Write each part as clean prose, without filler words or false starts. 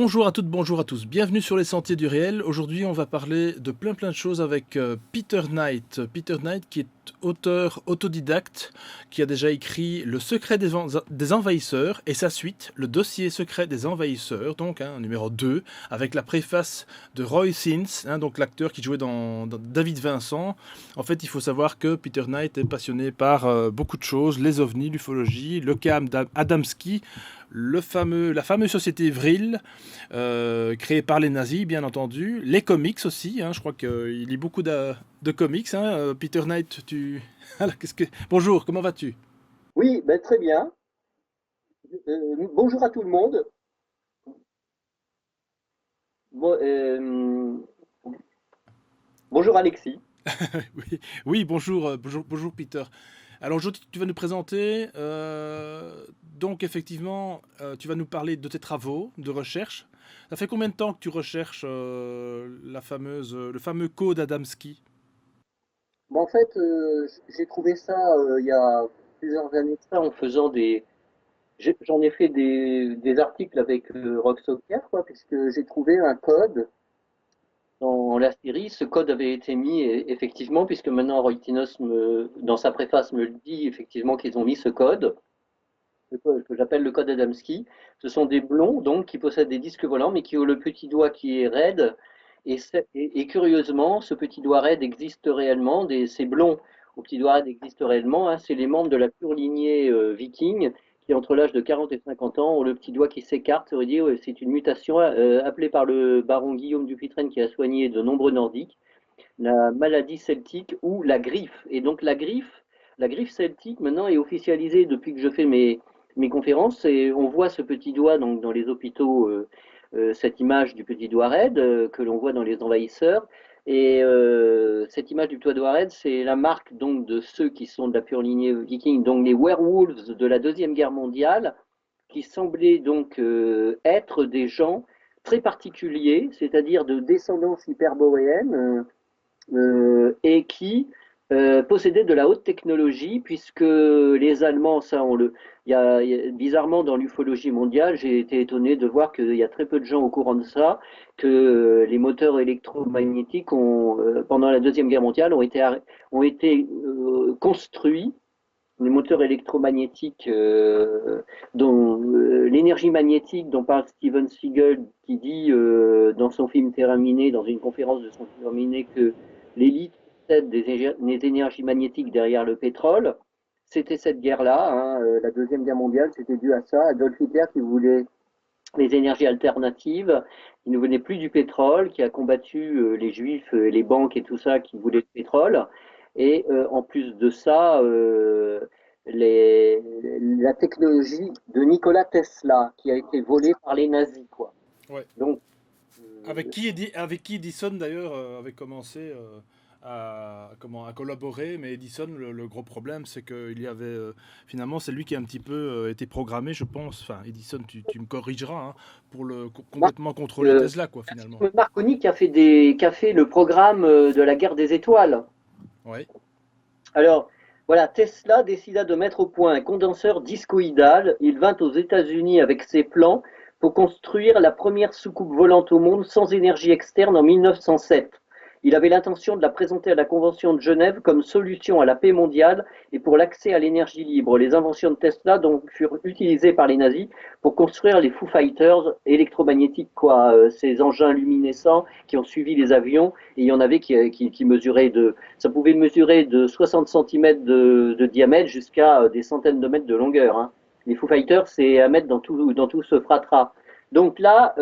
Bonjour à toutes, bonjour à tous. Bienvenue sur les Sentiers du Réel. Aujourd'hui, on va parler de plein de choses avec Peter Knight. Peter Knight qui est auteur autodidacte, qui a déjà écrit Le secret des envahisseurs et sa suite, Le dossier secret des envahisseurs, donc numéro 2, avec la préface de Roy Thines, donc l'acteur qui jouait dans David Vincent. En fait, il faut savoir que Peter Knight est passionné par beaucoup de choses, les ovnis, l'ufologie, le cas Adamski, la fameuse société Vril, créée par les nazis, bien entendu. Les comics aussi, je crois qu'il lit beaucoup de comics. Peter Knight, Alors, bonjour, comment vas-tu? Oui, ben, très bien. Bonjour à tout le monde. Bon, bonjour Alexis. Oui, oui, bonjour, bonjour Peter. Alors aujourd'hui, tu vas nous présenter, donc effectivement, tu vas nous parler de tes travaux de recherche. Ça fait combien de temps que tu recherches le fameux code Adamski? Bon, en fait, j'ai trouvé ça il y a plusieurs années de ça en faisant j'en ai fait des articles avec Rocksoccer, quoi, puisque j'ai trouvé un code dans la série. Ce code avait été mis effectivement, puisque maintenant Roy Tinos dans sa préface me le dit effectivement qu'ils ont mis ce code. Le code que j'appelle le code Adamski. Ce sont des blonds donc qui possèdent des disques volants mais qui ont le petit doigt qui est raide. Et curieusement, ce petit doigt raide existe réellement. Ces blonds au petit doigt raide existent réellement. C'est les membres de la pure lignée viking qui, entre l'âge de 40 et 50 ans, ont le petit doigt qui s'écarte. Ça veut dire c'est une mutation appelée par le baron Guillaume Dupuytren qui a soigné de nombreux Nordiques, la maladie celtique ou la griffe. Et donc la griffe celtique maintenant est officialisée depuis que je fais mes conférences, et on voit ce petit doigt donc, dans les hôpitaux, cette image du petit doigt raide que l'on voit dans les envahisseurs. Et cette image du petit doigt raide, c'est la marque donc de ceux qui sont de la pure lignée viking, donc les werewolves de la Deuxième Guerre mondiale, qui semblaient donc être des gens très particuliers, c'est-à-dire de descendance hyperboréenne, et qui possédait de la haute technologie, puisque les Allemands, ça on le, bizarrement dans l'ufologie mondiale, j'ai été étonné de voir qu'il y a très peu de gens au courant de ça, que les moteurs électromagnétiques pendant la Deuxième Guerre mondiale ont été construits. Les moteurs électromagnétiques, dont l'énergie magnétique dont parle Steven Seagal, qui dit dans son film Terminé, dans une conférence de son film Terminé, que l'élite possède des énergies magnétiques derrière le pétrole. C'était cette guerre-là, la Deuxième Guerre mondiale, c'était dû à ça. Adolf Hitler qui voulait les énergies alternatives, qui ne venaient plus du pétrole, qui a combattu les juifs, les banques et tout ça qui voulaient le pétrole. Et en plus de ça, les, la technologie de Nikola Tesla qui a été volée par les nazis, quoi. Ouais. Donc, Avec qui Edison d'ailleurs avait commencé à collaborer, mais Edison, le gros problème, c'est qu'il y avait finalement, c'est lui qui a un petit peu été programmé, je pense. Enfin, Edison, tu me corrigeras, pour complètement contrôler euh, Tesla, quoi, finalement. Marconi qui a fait le programme de la guerre des étoiles. Ouais. Alors, voilà, Tesla décida de mettre au point un condenseur discoïdal. Il vint aux États-Unis avec ses plans pour construire la première soucoupe volante au monde sans énergie externe en 1907. Il avait l'intention de la présenter à la Convention de Genève comme solution à la paix mondiale et pour l'accès à l'énergie libre. Les inventions de Tesla donc furent utilisées par les nazis pour construire les Foo Fighters électromagnétiques, quoi, ces engins luminescents qui ont suivi les avions. Et il y en avait qui mesuraient ça pouvait mesurer de 60 cm de diamètre jusqu'à des centaines de mètres de longueur. Les Foo Fighters, c'est à mettre dans tout ce fratras. Donc là,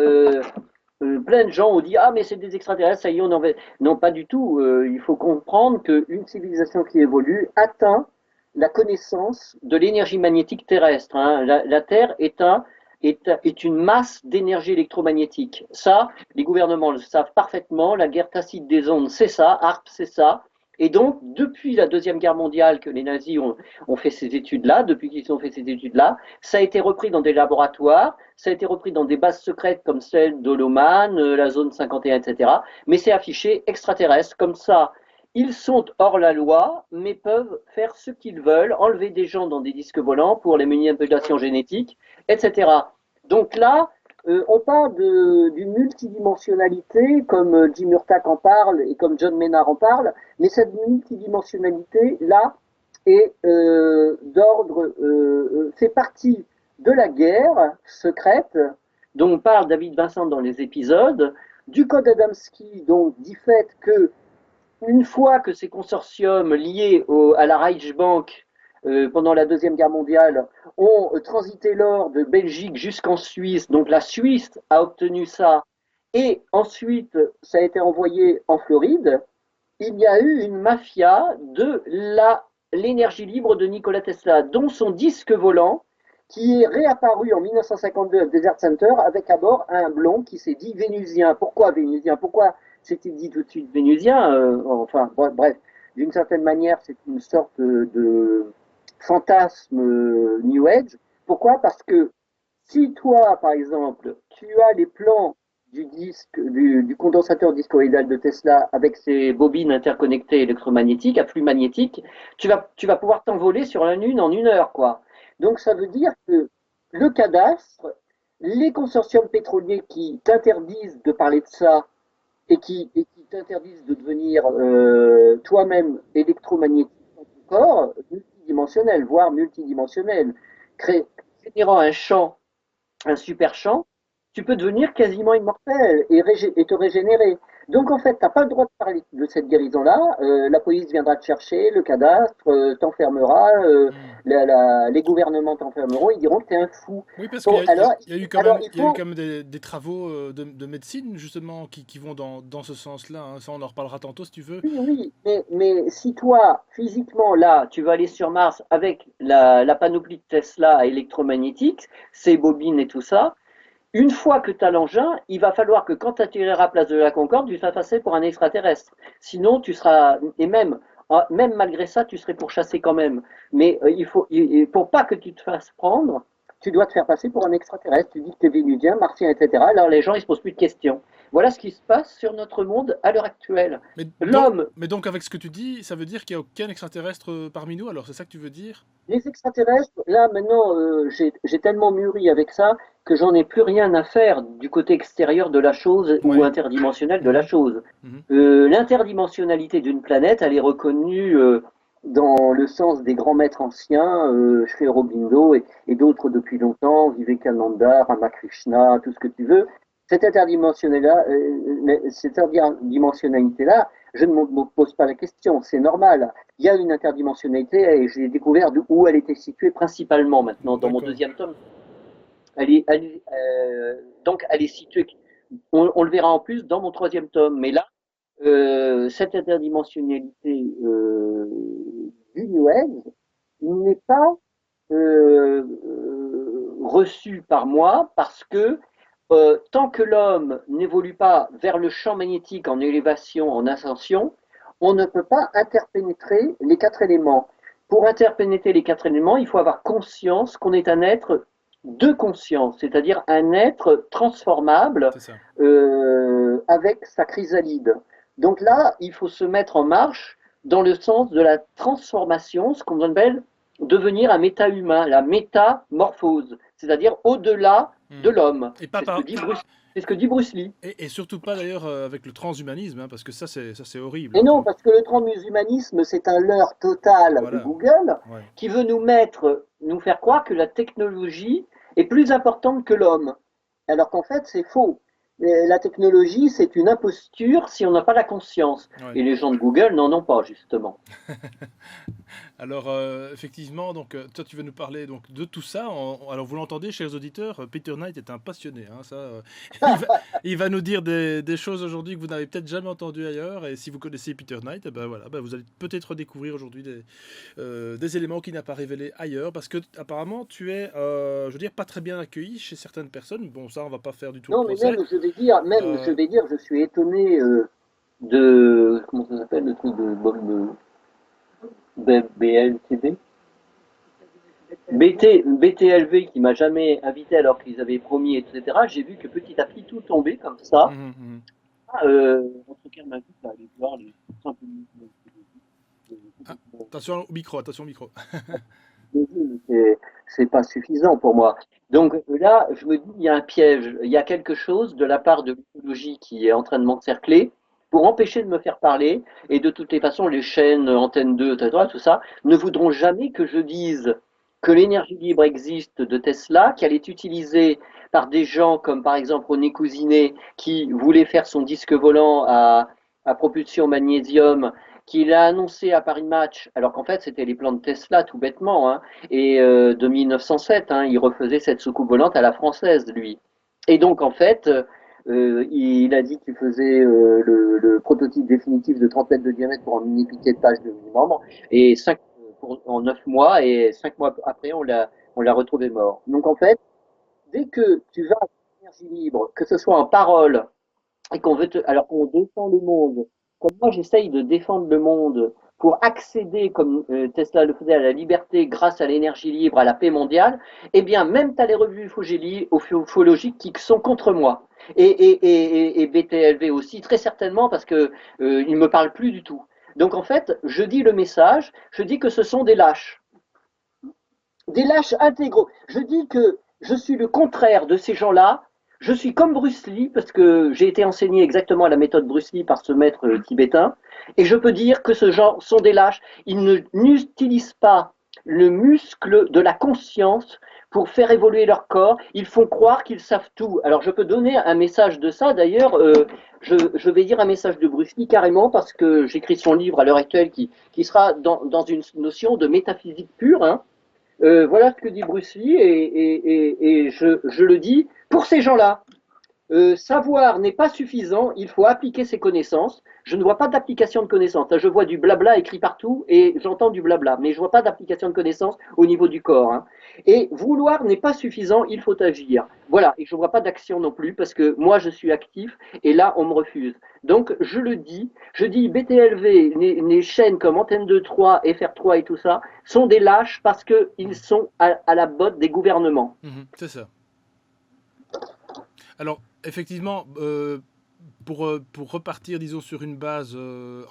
plein de gens ont dit ah mais c'est des extraterrestres, ça y est on en va. Non, pas du tout. Il faut comprendre qu'une civilisation qui évolue atteint la connaissance de l'énergie magnétique terrestre. La Terre est une masse d'énergie électromagnétique. Ça, les gouvernements le savent parfaitement. La guerre tacite des ondes, c'est ça. ARP, c'est ça. Et donc, depuis la Deuxième Guerre mondiale que les nazis ont fait ces études-là, depuis qu'ils ont fait ces études-là, ça a été repris dans des laboratoires, ça a été repris dans des bases secrètes comme celle d'Holoman, la zone 51, etc. Mais c'est affiché extraterrestre. Comme ça, ils sont hors la loi, mais peuvent faire ce qu'ils veulent, enlever des gens dans des disques volants pour les manipulations génétiques, etc. Donc là, On parle d'une multidimensionnalité, comme Jim Urtak en parle et comme John Maynard en parle, mais cette multidimensionnalité-là est fait partie de la guerre secrète dont parle David Vincent dans les épisodes, du code Adamski, donc du fait que une fois que ces consortiums liés à la Reichsbank pendant la Deuxième Guerre mondiale ont transité l'or de Belgique jusqu'en Suisse, donc la Suisse a obtenu ça, et ensuite ça a été envoyé en Floride, il y a eu une mafia de l'énergie libre de Nikola Tesla, dont son disque volant, qui est réapparu en 1952 au Desert Center avec à bord un blond qui s'est dit vénusien. Pourquoi vénusien? Pourquoi s'est-il dit tout de suite vénusien? Enfin, bref, d'une certaine manière, c'est une sorte de fantasme New Age. Pourquoi? Parce que si toi, par exemple, tu as les plans du condensateur discoïdal de Tesla avec ses bobines interconnectées électromagnétiques, à flux magnétique, tu vas pouvoir t'envoler sur la Lune en 1 heure, quoi. Donc ça veut dire que le cadastre, les consortiums pétroliers qui t'interdisent de parler de ça et qui t'interdisent de devenir toi-même électromagnétique dans ton corps, multidimensionnel, voire multidimensionnel, générant un champ, un super champ, tu peux devenir quasiment immortel et te régénérer. Donc en fait, tu n'as pas le droit de parler de cette guérison-là. La police viendra te chercher, le cadastre t'enfermera, Hmm. les gouvernements t'enfermeront, ils diront que tu es un fou. Oui, parce qu'il Bon, y a, il y a- il y a eu quand alors même, il il y a eu faut. quand même des travaux de médecine, justement, qui vont dans ce sens-là, hein. Ça, on en reparlera tantôt, si tu veux. Oui, oui, mais si toi, physiquement, là, tu vas aller sur Mars avec la panoplie de Tesla électromagnétique, ses bobines et tout ça, une fois que tu as l'engin, il va falloir que quand tu atterriras à Place de la Concorde, tu sois passé pour un extraterrestre. Sinon, tu seras, et même malgré ça, tu serais pourchassé quand même. Mais pour pas que tu te fasses prendre, tu dois te faire passer pour un extraterrestre. Tu dis que tu es vénusien, martien, etc. Alors les gens, ils se posent plus de questions. Voilà ce qui se passe sur notre monde à l'heure actuelle. L'homme, Mais donc, avec ce que tu dis, ça veut dire qu'il n'y a aucun extraterrestre parmi nous, alors c'est ça que tu veux dire? les extraterrestres, là maintenant, j'ai tellement mûri avec ça que j'en ai plus rien à faire du côté extérieur de la chose ou Ouais. interdimensionnel de la Mhm, chose. mhm. L'interdimensionnalité d'une planète, elle est reconnue dans le sens des grands maîtres anciens, Sri Aurobindo et d'autres depuis longtemps, Vivekananda, Ramakrishna, tout ce que tu veux. Cette interdimensionnalité-là, je ne me pose pas la question, c'est normal. Il y a une interdimensionnalité et j'ai découvert où elle était située principalement maintenant dans mon D'accord. deuxième tome. Donc elle est située, on le verra en plus dans mon troisième tome, mais là, cette interdimensionnalité du New Age n'est pas reçue par moi parce que tant que l'homme n'évolue pas vers le champ magnétique en élévation, en ascension, on ne peut pas interpénétrer les 4 éléments. Pour interpénétrer les 4 éléments, il faut avoir conscience qu'on est un être de conscience, c'est-à-dire un être transformable C'est ça. avec sa chrysalide. Donc là, il faut se mettre en marche dans le sens de la transformation, ce qu'on appelle devenir un méta-humain, la métamorphose, c'est-à-dire au-delà de Hmm. l'homme. Et pas par- C'est ce que dit Bruce Lee. et surtout pas d'ailleurs avec le transhumanisme, hein, parce que ça c'est horrible, Et hein, non, parce que le transhumanisme, c'est un leurre total de voilà. Google Ouais. qui veut nous faire croire que la technologie est plus importante que l'homme. Alors qu'en fait, c'est faux. La technologie, c'est une imposture si on n'a pas la conscience. Ouais. Et les gens de Google n'en ont pas, justement. Alors effectivement, donc toi tu vas nous parler donc de tout ça. Alors vous l'entendez, chers auditeurs, Peter Knight est un passionné, hein, ça. Il va, il va nous dire des choses aujourd'hui que vous n'avez peut-être jamais entendues ailleurs. Et si vous connaissez Peter Knight, eh ben voilà, ben vous allez peut-être découvrir aujourd'hui des éléments qu'il n'a pas révélés ailleurs, parce que apparemment tu es, je veux dire, pas très bien accueilli chez certaines personnes. Bon, ça on va pas faire du tout le Non, mais procès. je Euh, vais dire, je suis étonné de, comment ça s'appelle, le truc de BLTV? BTLV qui m'a jamais invité alors qu'ils avaient promis, etc. J'ai vu que petit à petit tout tombait comme ça. mhm, mhm. Votre cœur m'invite à aller voir les simples Ah, attention au micro. c'est pas suffisant pour moi. Donc là, je me dis, il y a un piège, il y a quelque chose de la part de l'ufologie qui est en train de m'encercler pour empêcher de me faire parler. Et de toutes les façons, les chaînes Antenne 2, etc., tout ça, ne voudront jamais que je dise que l'énergie libre existe de Tesla, qu'elle est utilisée par des gens comme par exemple René Cousinet, qui voulait faire son disque volant à propulsion magnésium, qu'il a annoncé à Paris Match, alors qu'en fait c'était les plans de Tesla tout bêtement, hein, et de 1907, hein, il refaisait cette soucoupe volante à la française, lui. Et donc, en fait, il a dit qu'il faisait le prototype définitif de 30 mètres de diamètre pour un mini piquet de page de 1000 membres, et en 9 mois, et 5 mois après, on l'a retrouvé mort. Donc, en fait, dès que tu vas à l'énergie libre, que ce soit en parole, et alors qu'on défend le monde, comme moi j'essaye de défendre le monde pour accéder, comme Tesla le faisait, à la liberté grâce à l'énergie libre, à la paix mondiale, eh bien même tu as les revues ufologiques qui sont contre moi. Et BTLV aussi, très certainement, parce que ils me parlent plus du tout. Donc en fait, je dis le message, je dis que ce sont des lâches intégraux. Je dis que je suis le contraire de ces gens-là. Je suis comme Bruce Lee, parce que j'ai été enseigné exactement la méthode Bruce Lee par ce maître tibétain, et je peux dire que ce genre sont des lâches. Ils n'utilisent pas le muscle de la conscience pour faire évoluer leur corps. Ils font croire qu'ils savent tout. Alors je peux donner un message de ça. D'ailleurs, je vais dire un message de Bruce Lee carrément, parce que j'écris son livre à l'heure actuelle qui sera dans une notion de métaphysique pure, hein. Voilà ce que dit Bruce Lee, et je le dis pour ces gens-là. Savoir n'est pas suffisant, il faut appliquer ses connaissances. Je ne vois pas d'application de connaissances. Je vois du blabla écrit partout et j'entends du blabla, mais je ne vois pas d'application de connaissances au niveau du corps, hein. Et vouloir n'est pas suffisant, il faut agir. Voilà, et je ne vois pas d'action non plus parce que moi je suis actif et là on me refuse. Donc je dis BTLV, les chaînes comme Antenne 2, 3, FR3 et tout ça sont des lâches parce qu'ils sont à la botte des gouvernements. C'est ça. Alors, effectivement, pour repartir, disons, sur une base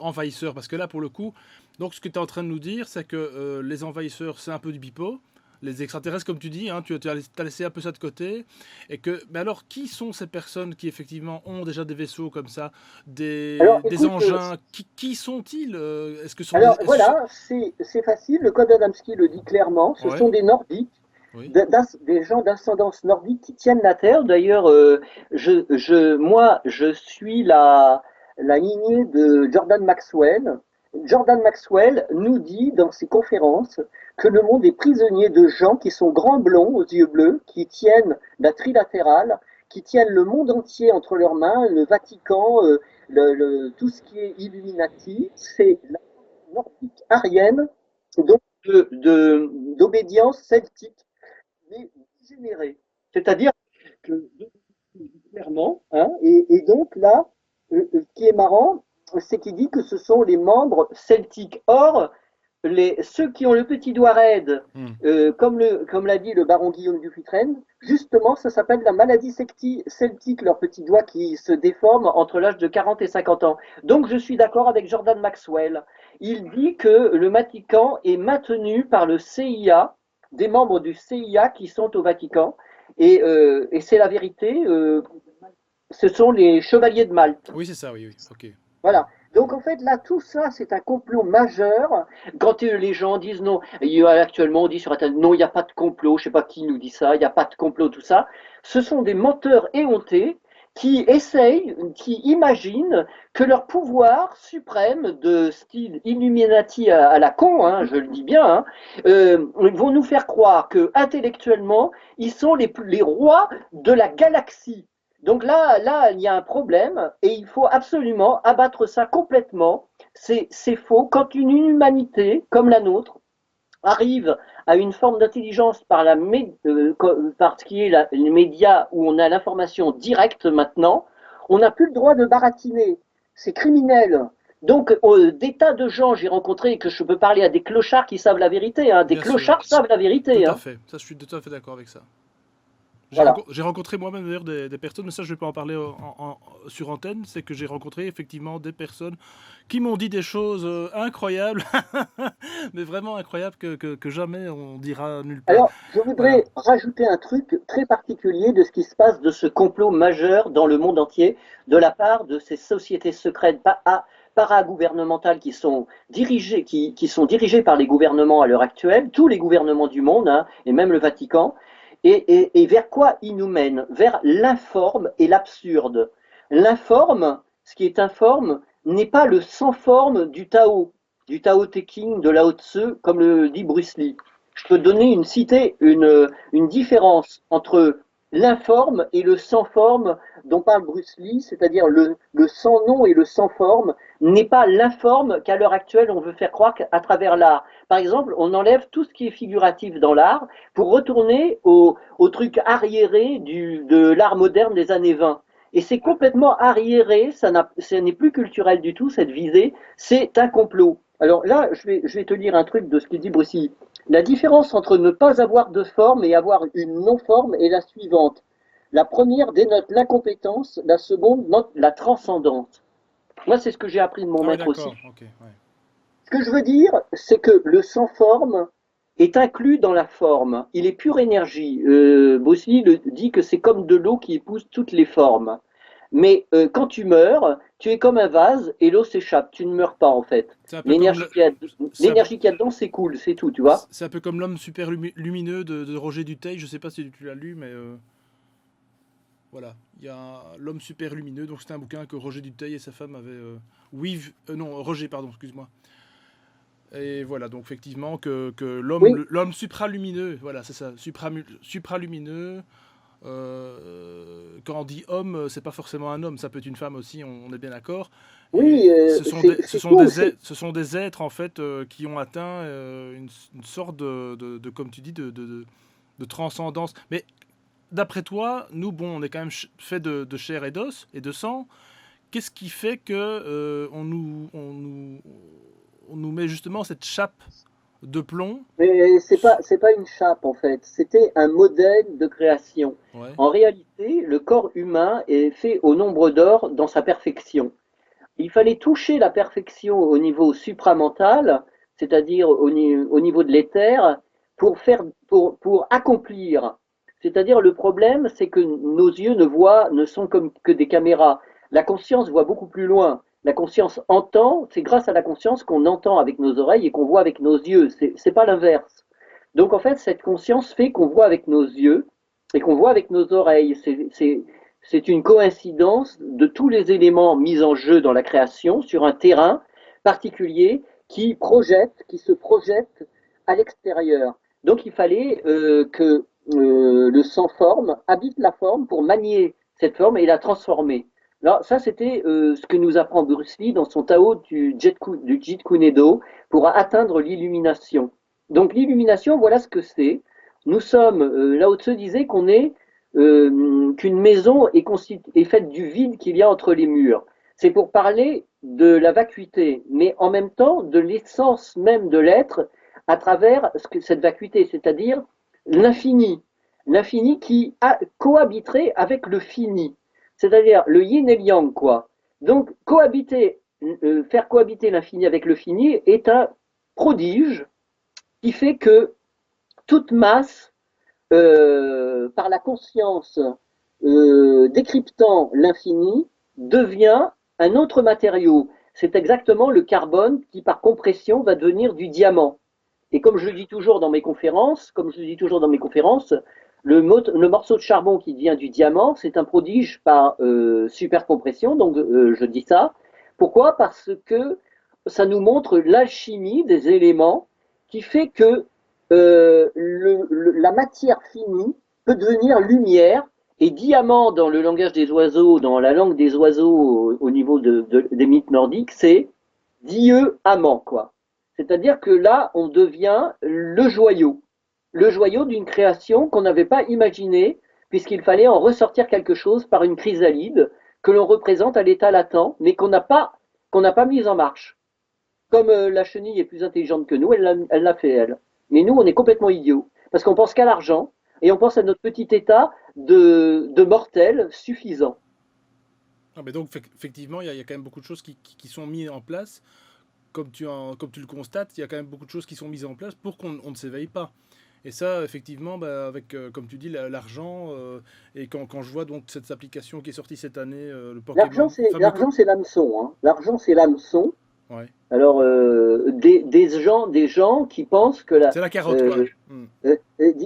envahisseur, parce que là, pour le coup, donc ce que tu es en train de nous dire, c'est que les envahisseurs, c'est un peu du pipeau. Les extraterrestres, comme tu dis, hein, tu as laissé un peu ça de côté. Et que, mais alors, qui sont ces personnes qui, effectivement, ont déjà des vaisseaux comme ça, des engins qui sont-ils Est-ce que sont alors voilà, c'est facile. Le code Adamski le dit clairement. Ce Ouais, sont des Nordiques, oui. des gens d'ascendance nordique qui tiennent la Terre. D'ailleurs, moi, je suis la lignée de Jordan Maxwell. Jordan Maxwell nous dit dans ses conférences que le monde est prisonnier de gens qui sont grands blonds aux yeux bleus, qui tiennent la trilatérale, qui tiennent le monde entier entre leurs mains, le Vatican, tout ce qui est Illuminati. C'est la nordique aryenne, donc d'obédience celtique, mais dégénérée. C'est-à-dire que clairement, hein, et donc là, ce qui est marrant, c'est qu'il dit que ce sont les membres celtiques. Or, ceux qui ont le petit doigt raide, Hmm. comme l'a dit le baron Guillaume Dufresne, justement, ça s'appelle la maladie celtique, leur petit doigt qui se déforme entre l'âge de 40 et 50 ans. Donc, je suis d'accord avec Jordan Maxwell. Il dit que le Vatican est maintenu par le CIA, des membres du CIA qui sont au Vatican, et c'est la vérité. Ce sont les chevaliers de Malte. Oui, c'est ça, oui, oui. Ok. Voilà. Donc en fait, là, tout ça, c'est un complot majeur. Quand les gens disent non, actuellement, on dit sur Internet, non, il n'y a pas de complot, je ne sais pas qui nous dit ça, il n'y a pas de complot, tout ça. Ce sont des menteurs éhontés qui essayent, qui imaginent que leur pouvoir suprême de style Illuminati à la con, hein, je le dis bien, hein, vont nous faire croire que intellectuellement, ils sont les rois de la galaxie. Donc là, il y a un problème et il faut absolument abattre ça complètement. C'est faux. Quand une humanité comme la nôtre arrive à une forme d'intelligence par ce qui est les médias où on a l'information directe maintenant, on n'a plus le droit de baratiner. C'est criminel. Donc, des tas de gens, j'ai rencontré, que je peux parler à des clochards qui savent la vérité, hein, des Bien sûr. clochards savent la Tout vérité, à hein. fait. Ça, je suis tout à fait d'accord avec ça. Voilà. J'ai rencontré moi-même d'ailleurs des personnes, mais ça je vais pas en parler sur antenne, c'est que j'ai rencontré effectivement des personnes qui m'ont dit des choses incroyables, mais vraiment incroyables que jamais on dira nulle part. Alors, je Voilà. voudrais rajouter un truc très particulier de ce qui se passe de ce complot majeur dans le monde entier de la part de ces sociétés secrètes paragouvernementales qui sont dirigées par les gouvernements à l'heure actuelle, tous les gouvernements du monde, hein, et même le Vatican. Et vers quoi ils nous mènent? Vers l'informe et l'absurde. L'informe, ce qui est informe, n'est pas le sans forme du Tao Te Ching, de Lao Tzu, comme le dit Bruce Lee. Je peux donner une différence entre l'informe et le sans forme dont parle Bruce Lee, c'est-à-dire le sans nom et le sans forme, n'est pas l'informe qu'à l'heure actuelle on veut faire croire à travers l'art. Par exemple, on enlève tout ce qui est figuratif dans l'art pour retourner au truc arriéré de l'art moderne des années 20. Et c'est complètement arriéré, ça n'est plus culturel du tout, cette visée, c'est un complot. Alors là, je vais te lire un truc de ce qu'il dit Bruce Lee. La différence entre ne pas avoir de forme et avoir une non-forme est la suivante. La première dénote l'incompétence, la seconde note la transcendance. Moi, c'est ce que j'ai appris de mon Ah oui, maître aussi. d'accord, ok. Ouais. Ce que je veux dire, c'est que le sans forme est inclus dans la forme. Il est pure énergie. Bossy dit que c'est comme de l'eau qui épouse toutes les formes. Mais quand tu meurs, tu es comme un vase et l'eau s'échappe. Tu ne meurs pas en fait. C'est un peu comme L'énergie le- qu'il y a, c'est un peu, l'énergie qu'il y a dedans s'écoule, c'est tout, tu vois. c'est un peu comme l'homme super lumineux de Roger Duteil. Je sais pas si tu l'as lu, mais voilà, il y a l'homme super lumineux. Donc c'était un bouquin que Roger Duteil et sa femme avaient. Non, Roger, pardon, excuse-moi. Et voilà, donc effectivement que Oui, l'homme supralumineux, voilà, c'est ça, supralumineux. Quand on dit homme, c'est pas forcément un homme, ça peut être une femme aussi, on est bien d'accord. Et oui, c'est tout. ce sont des êtres en fait qui ont atteint une sorte comme tu dis, de transcendance. Mais d'après toi, nous, bon, on est quand même fait de chair et d'os et de sang. Qu'est-ce qui fait que on nous met justement cette chape de plomb? Mais c'est pas une chape en fait. C'était un modèle de création. Ouais, En réalité, le corps humain est fait au nombre d'or dans sa perfection. Il fallait toucher la perfection au niveau supramental, c'est-à-dire au niveau de l'éther, pour accomplir. C'est-à-dire le problème, c'est que nos yeux ne sont comme que des caméras. La conscience voit beaucoup plus loin. La conscience entend, c'est grâce à la conscience qu'on entend avec nos oreilles et qu'on voit avec nos yeux. C'est pas l'inverse. Donc en fait, cette conscience fait qu'on voit avec nos yeux et qu'on voit avec nos oreilles. C'est une coïncidence de tous les éléments mis en jeu dans la création sur un terrain particulier qui se projette à l'extérieur. Donc il fallait que le sans forme habite la forme pour manier cette forme et la transformer. Alors ça c'était ce que nous apprend Bruce Lee dans son Tao du Jeet Kune Do pour atteindre l'illumination. Donc l'illumination, voilà ce que c'est. Nous sommes, Lao Tzu disait qu'on est qu'une maison est faite du vide qu'il y a entre les murs. C'est pour parler de la vacuité, mais en même temps de l'essence même de l'être à travers cette vacuité, c'est-à-dire l'infini. L'infini qui cohabiterait avec le fini, c'est-à-dire le yin et le yang, quoi. Donc, faire cohabiter l'infini avec le fini est un prodige qui fait que toute masse par la conscience décryptant l'infini, devient un autre matériau. C'est exactement le carbone qui, par compression, va devenir du diamant. Et comme je le dis toujours dans mes conférences, le morceau de charbon qui devient du diamant, c'est un prodige par supercompression. Donc, je dis ça. Pourquoi? Parce que ça nous montre l'alchimie des éléments qui fait que la matière finie peut devenir lumière et diamant dans le langage des oiseaux, dans la langue des oiseaux au niveau des mythes nordiques, c'est Dieu amant, quoi. C'est-à-dire que là, on devient le joyau d'une création qu'on n'avait pas imaginée, puisqu'il fallait en ressortir quelque chose par une chrysalide que l'on représente à l'état latent, mais qu'on n'a pas mise en marche. Comme la chenille est plus intelligente que nous, elle l'a fait elle. Mais nous, on est complètement idiots, parce qu'on pense qu'à l'argent, et on pense à notre petit état de mortels suffisant. Ah, mais donc, effectivement, il y a quand même beaucoup de choses qui sont mises en place. Comme tu le constates, il y a quand même beaucoup de choses qui sont mises en place pour qu'on ne s'éveille pas. Et ça, effectivement, bah, avec, comme tu dis, l'argent, et quand je vois donc cette application qui est sortie cette année, le Pokémon, fameux... L'argent, c'est l'hameçon, hein. L'argent, c'est l'hameçon. Ouais. Alors, des gens qui pensent que C'est la carotte, quoi. Hmm.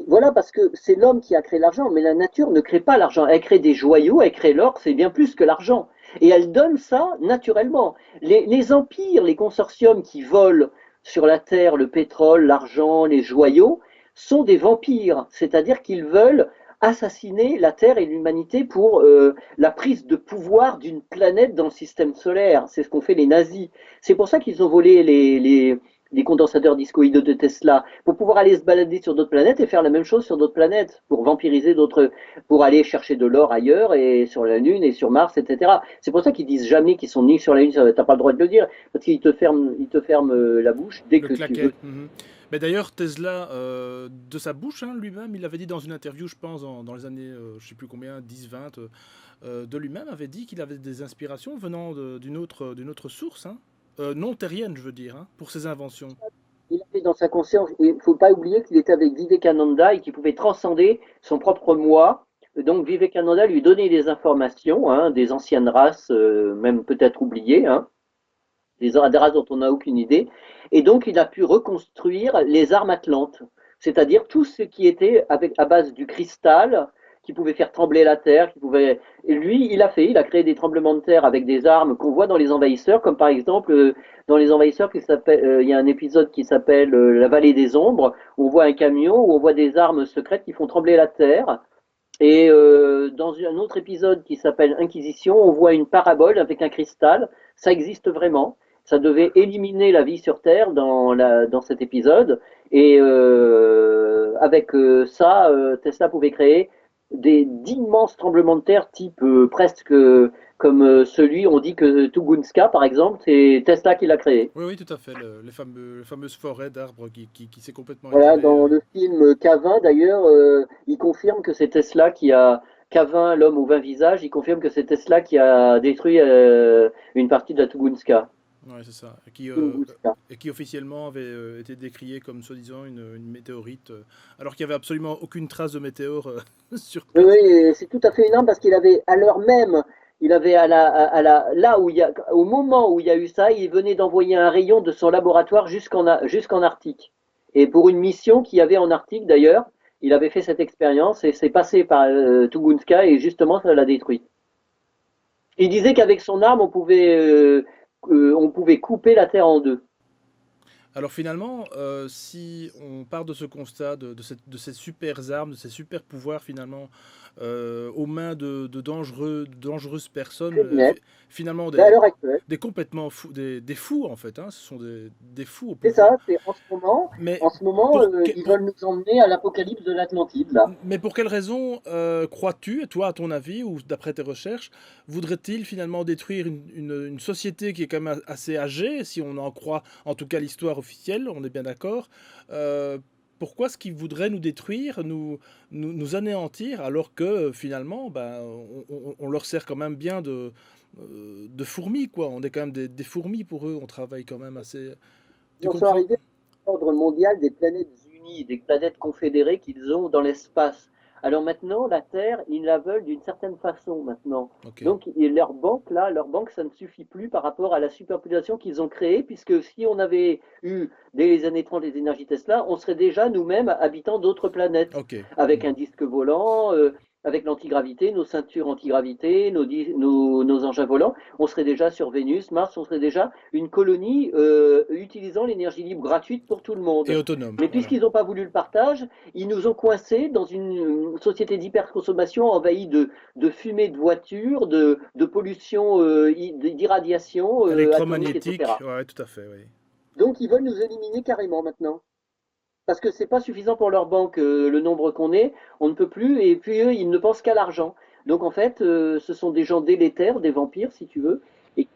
voilà, parce que c'est l'homme qui a créé l'argent, mais la nature ne crée pas l'argent. Elle crée des joyaux, elle crée l'or, c'est bien plus que l'argent. Et elle donne ça naturellement. Les empires, les consortiums qui volent sur la terre le pétrole, l'argent, les joyaux, sont des vampires, c'est-à-dire qu'ils veulent assassiner la Terre et l'humanité pour la prise de pouvoir d'une planète dans le système solaire. C'est ce qu'ont fait les nazis. C'est pour ça qu'ils ont volé les condensateurs discoïdes de Tesla, pour pouvoir aller se balader sur d'autres planètes et faire la même chose sur d'autres planètes, pour vampiriser d'autres, pour aller chercher de l'or ailleurs et sur la Lune et sur Mars, etc. C'est pour ça qu'ils disent jamais qu'ils sont ni sur la Lune, t'as pas le droit de le dire, parce ils te ferment la bouche dès Le que tu veux. claquet. Mhm. Mais d'ailleurs, Tesla, de sa bouche, hein, lui-même, il avait dit dans une interview, je pense, dans les années, je sais plus combien, 10, 20, de lui-même, avait dit qu'il avait des inspirations venant d'une autre source, hein, non terrienne, je veux dire, hein, pour ses inventions. Il avait dans sa conscience, il ne faut pas oublier qu'il était avec Vivekananda et qu'il pouvait transcender son propre moi. Donc Vivekananda lui donnait des informations, hein, des anciennes races, même peut-être oubliées, hein, des races dont on n'a aucune idée. Et donc il a pu reconstruire les armes atlantes, c'est-à-dire tout ce qui était à base du cristal, qui pouvait faire trembler la terre, qui pouvait. Et lui, il a créé des tremblements de terre avec des armes qu'on voit dans les envahisseurs, comme par exemple dans les envahisseurs, il y a un épisode qui s'appelle La vallée des ombres, où on voit un camion, où on voit des armes secrètes qui font trembler la terre. Et dans un autre épisode qui s'appelle Inquisition, on voit une parabole avec un cristal. Ça existe vraiment. Ça devait éliminer la vie sur Terre dans cet épisode. Et avec ça, Tesla pouvait créer d'immenses tremblements de terre, type presque comme celui, on dit que Tunguska, par exemple, c'est Tesla qui l'a créé. Oui, oui, tout à fait, les fameuses forêts d'arbres qui s'est complètement Voilà, étalée. dans le film K20 d'ailleurs, il confirme que c'est Tesla qui a K20, l'homme aux 20 visages, il confirme que c'est Tesla qui a détruit une partie de la Tunguska. Ouais, c'est ça. Tunguska. Et qui officiellement avait été décrié comme soi-disant une météorite, alors qu'il n'y avait absolument aucune trace de météore sur Oui, place. oui, c'est tout à fait énorme parce qu'il avait à l'heure même, il avait là où il y a, au moment où il y a eu ça, il venait d'envoyer un rayon de son laboratoire jusqu'en Arctique. Et pour une mission qu'il y avait en Arctique d'ailleurs, il avait fait cette expérience et c'est passé par Tunguska et justement ça l'a détruit. Il disait qu'avec son arme, on pouvait couper la Terre en deux. Alors finalement, si on part de ce constat, de ces super armes, de ces super pouvoirs finalement, aux mains de dangereuses personnes, Criminel, finalement à l'heure actuelle. des complètement fous, des fous en fait, hein, ce sont des fous au C'est pouvoir. ça, c'est Mais en ce moment, pour, ils veulent nous emmener à l'apocalypse de l'Atlantide, là. Mais pour quelle raison crois-tu, toi, à ton avis, ou d'après tes recherches, voudrait-il finalement détruire une société qui est quand même assez âgée, si on en croit en tout cas l'histoire officielle, on est bien d'accord. Pourquoi est-ce qu'il voudrait nous détruire, nous anéantir, alors que finalement, ben, on leur sert quand même bien de fourmis, quoi. On est quand même des fourmis pour eux, on travaille quand même assez... Tu Ils en sont comprends? arrivés à l'ordre mondial des planètes unies, des planètes confédérées qu'ils ont dans l'espace. Alors maintenant, la Terre, ils la veulent d'une certaine façon maintenant. Ok. Donc leur banque, là, leur banque, ça ne suffit plus par rapport à la superpopulation qu'ils ont créée, puisque si on avait eu dès les années 30 les énergies Tesla, on serait déjà nous-mêmes habitants d'autres planètes, Ok. avec Mhm. un disque volant, avec l'antigravité, nos ceintures antigravité, nos engins volants. On serait déjà sur Vénus, Mars, on serait déjà une colonie utilisant l'énergie libre gratuite pour tout le Et monde. autonome, Mais voilà. puisqu'ils n'ont pas voulu le partage, ils nous ont coincés dans une société d'hyperconsommation envahie de fumée de voitures, de pollution, d'irradiation atomique, Électromagnétique, etc. ouais, tout à fait, oui. Donc ils veulent nous éliminer carrément maintenant. Parce que c'est pas suffisant pour leur banque, le nombre qu'on est, on ne peut plus, et puis eux, ils ne pensent qu'à l'argent. Donc en fait, ce sont des gens délétères, des vampires, si tu veux. Et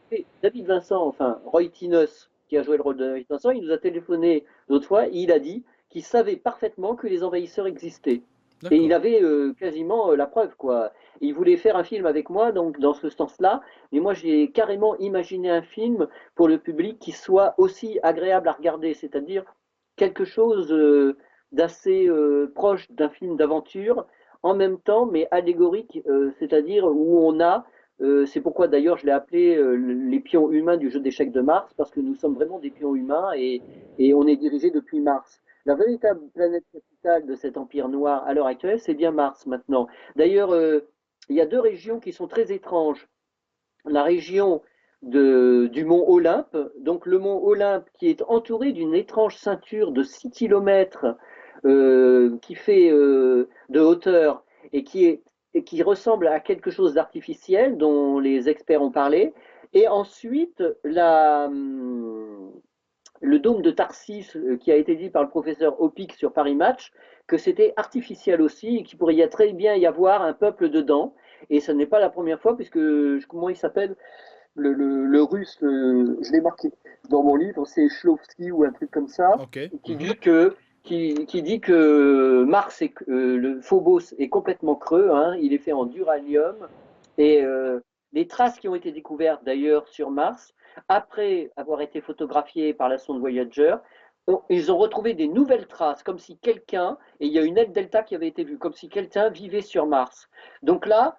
David Vincent, enfin Roy Tinos, qui a joué le rôle de David Vincent, il nous a téléphoné l'autre fois, et il a dit qu'il savait parfaitement que les envahisseurs existaient. Et il D'accord. avait quasiment la preuve, quoi. Il voulait faire un film avec moi, donc dans ce sens-là. Mais moi, j'ai carrément imaginé un film pour le public qui soit aussi agréable à regarder, c'est-à-dire quelque chose d'assez proche d'un film d'aventure, en même temps, mais allégorique, c'est-à-dire où on a, c'est pourquoi d'ailleurs je l'ai appelé les pions humains du jeu d'échecs de Mars, parce que nous sommes vraiment des pions humains et on est dirigé depuis Mars. La véritable planète capitale de cet empire noir à l'heure actuelle, c'est bien Mars maintenant. D'ailleurs, il y a deux régions qui sont très étranges. La région du mont Olympe, donc le mont Olympe qui est entouré d'une étrange ceinture de 6 kilomètres qui fait de hauteur et et qui ressemble à quelque chose d'artificiel dont les experts ont parlé. Et ensuite, le dôme de Tarsis, qui a été dit par le professeur Opic sur Paris Match, que c'était artificiel aussi et qu'il pourrait y a très bien y avoir un peuple dedans. Et ce n'est pas la première fois, puisque, comment il s'appelle, le russe, je l'ai marqué dans mon livre, c'est Shlovsky ou un truc comme ça, Ok. qui Mhm. dit que, qui dit que Mars, le Phobos est complètement creux, hein, il est fait en duranium, et les traces qui ont été découvertes d'ailleurs sur Mars, après avoir été photographiées par la sonde Voyager, ils ont retrouvé des nouvelles traces, comme si quelqu'un, et il y a une aile delta qui avait été vue, comme si quelqu'un vivait sur Mars. Donc là,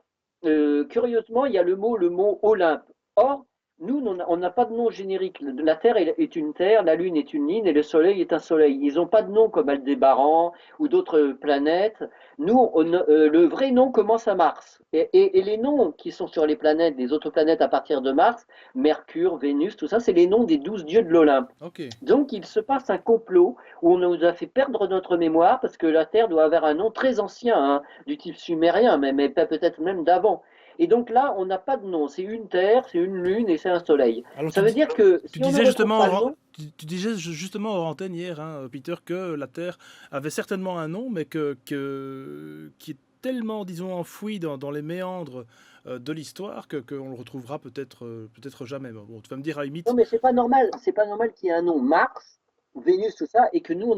curieusement, il y a le mot Olympe. Or, nous, on n'a pas de nom générique. La Terre est une Terre, la Lune est une Lune et le Soleil est un Soleil. Ils n'ont pas de nom comme Aldébaran ou d'autres planètes. Nous, le vrai nom commence à Mars. Et les noms qui sont sur les planètes, des autres planètes à partir de Mars, Mercure, Vénus, tout ça, c'est les noms des 12 dieux de l'Olympe. Ok. Donc, il se passe un complot où on nous a fait perdre notre mémoire parce que la Terre doit avoir un nom très ancien, hein, du type sumérien, mais peut-être même d'avant. Et donc là, on n'a pas de nom. C'est une Terre, c'est une Lune et c'est un Soleil. Alors Ça veut dire que tu si on ne disais retrouve pas le justement, nom, tu disais justement en antenne hier, hein, Peter, que la Terre avait certainement un nom, mais qui est tellement, disons, enfoui dans les méandres de l'histoire qu'on le retrouvera peut-être jamais. Bon, tu vas me dire à la non limite, mais c'est pas normal. C'est pas normal qu'il y ait un nom Mars, Vénus, tout ça, et que nous,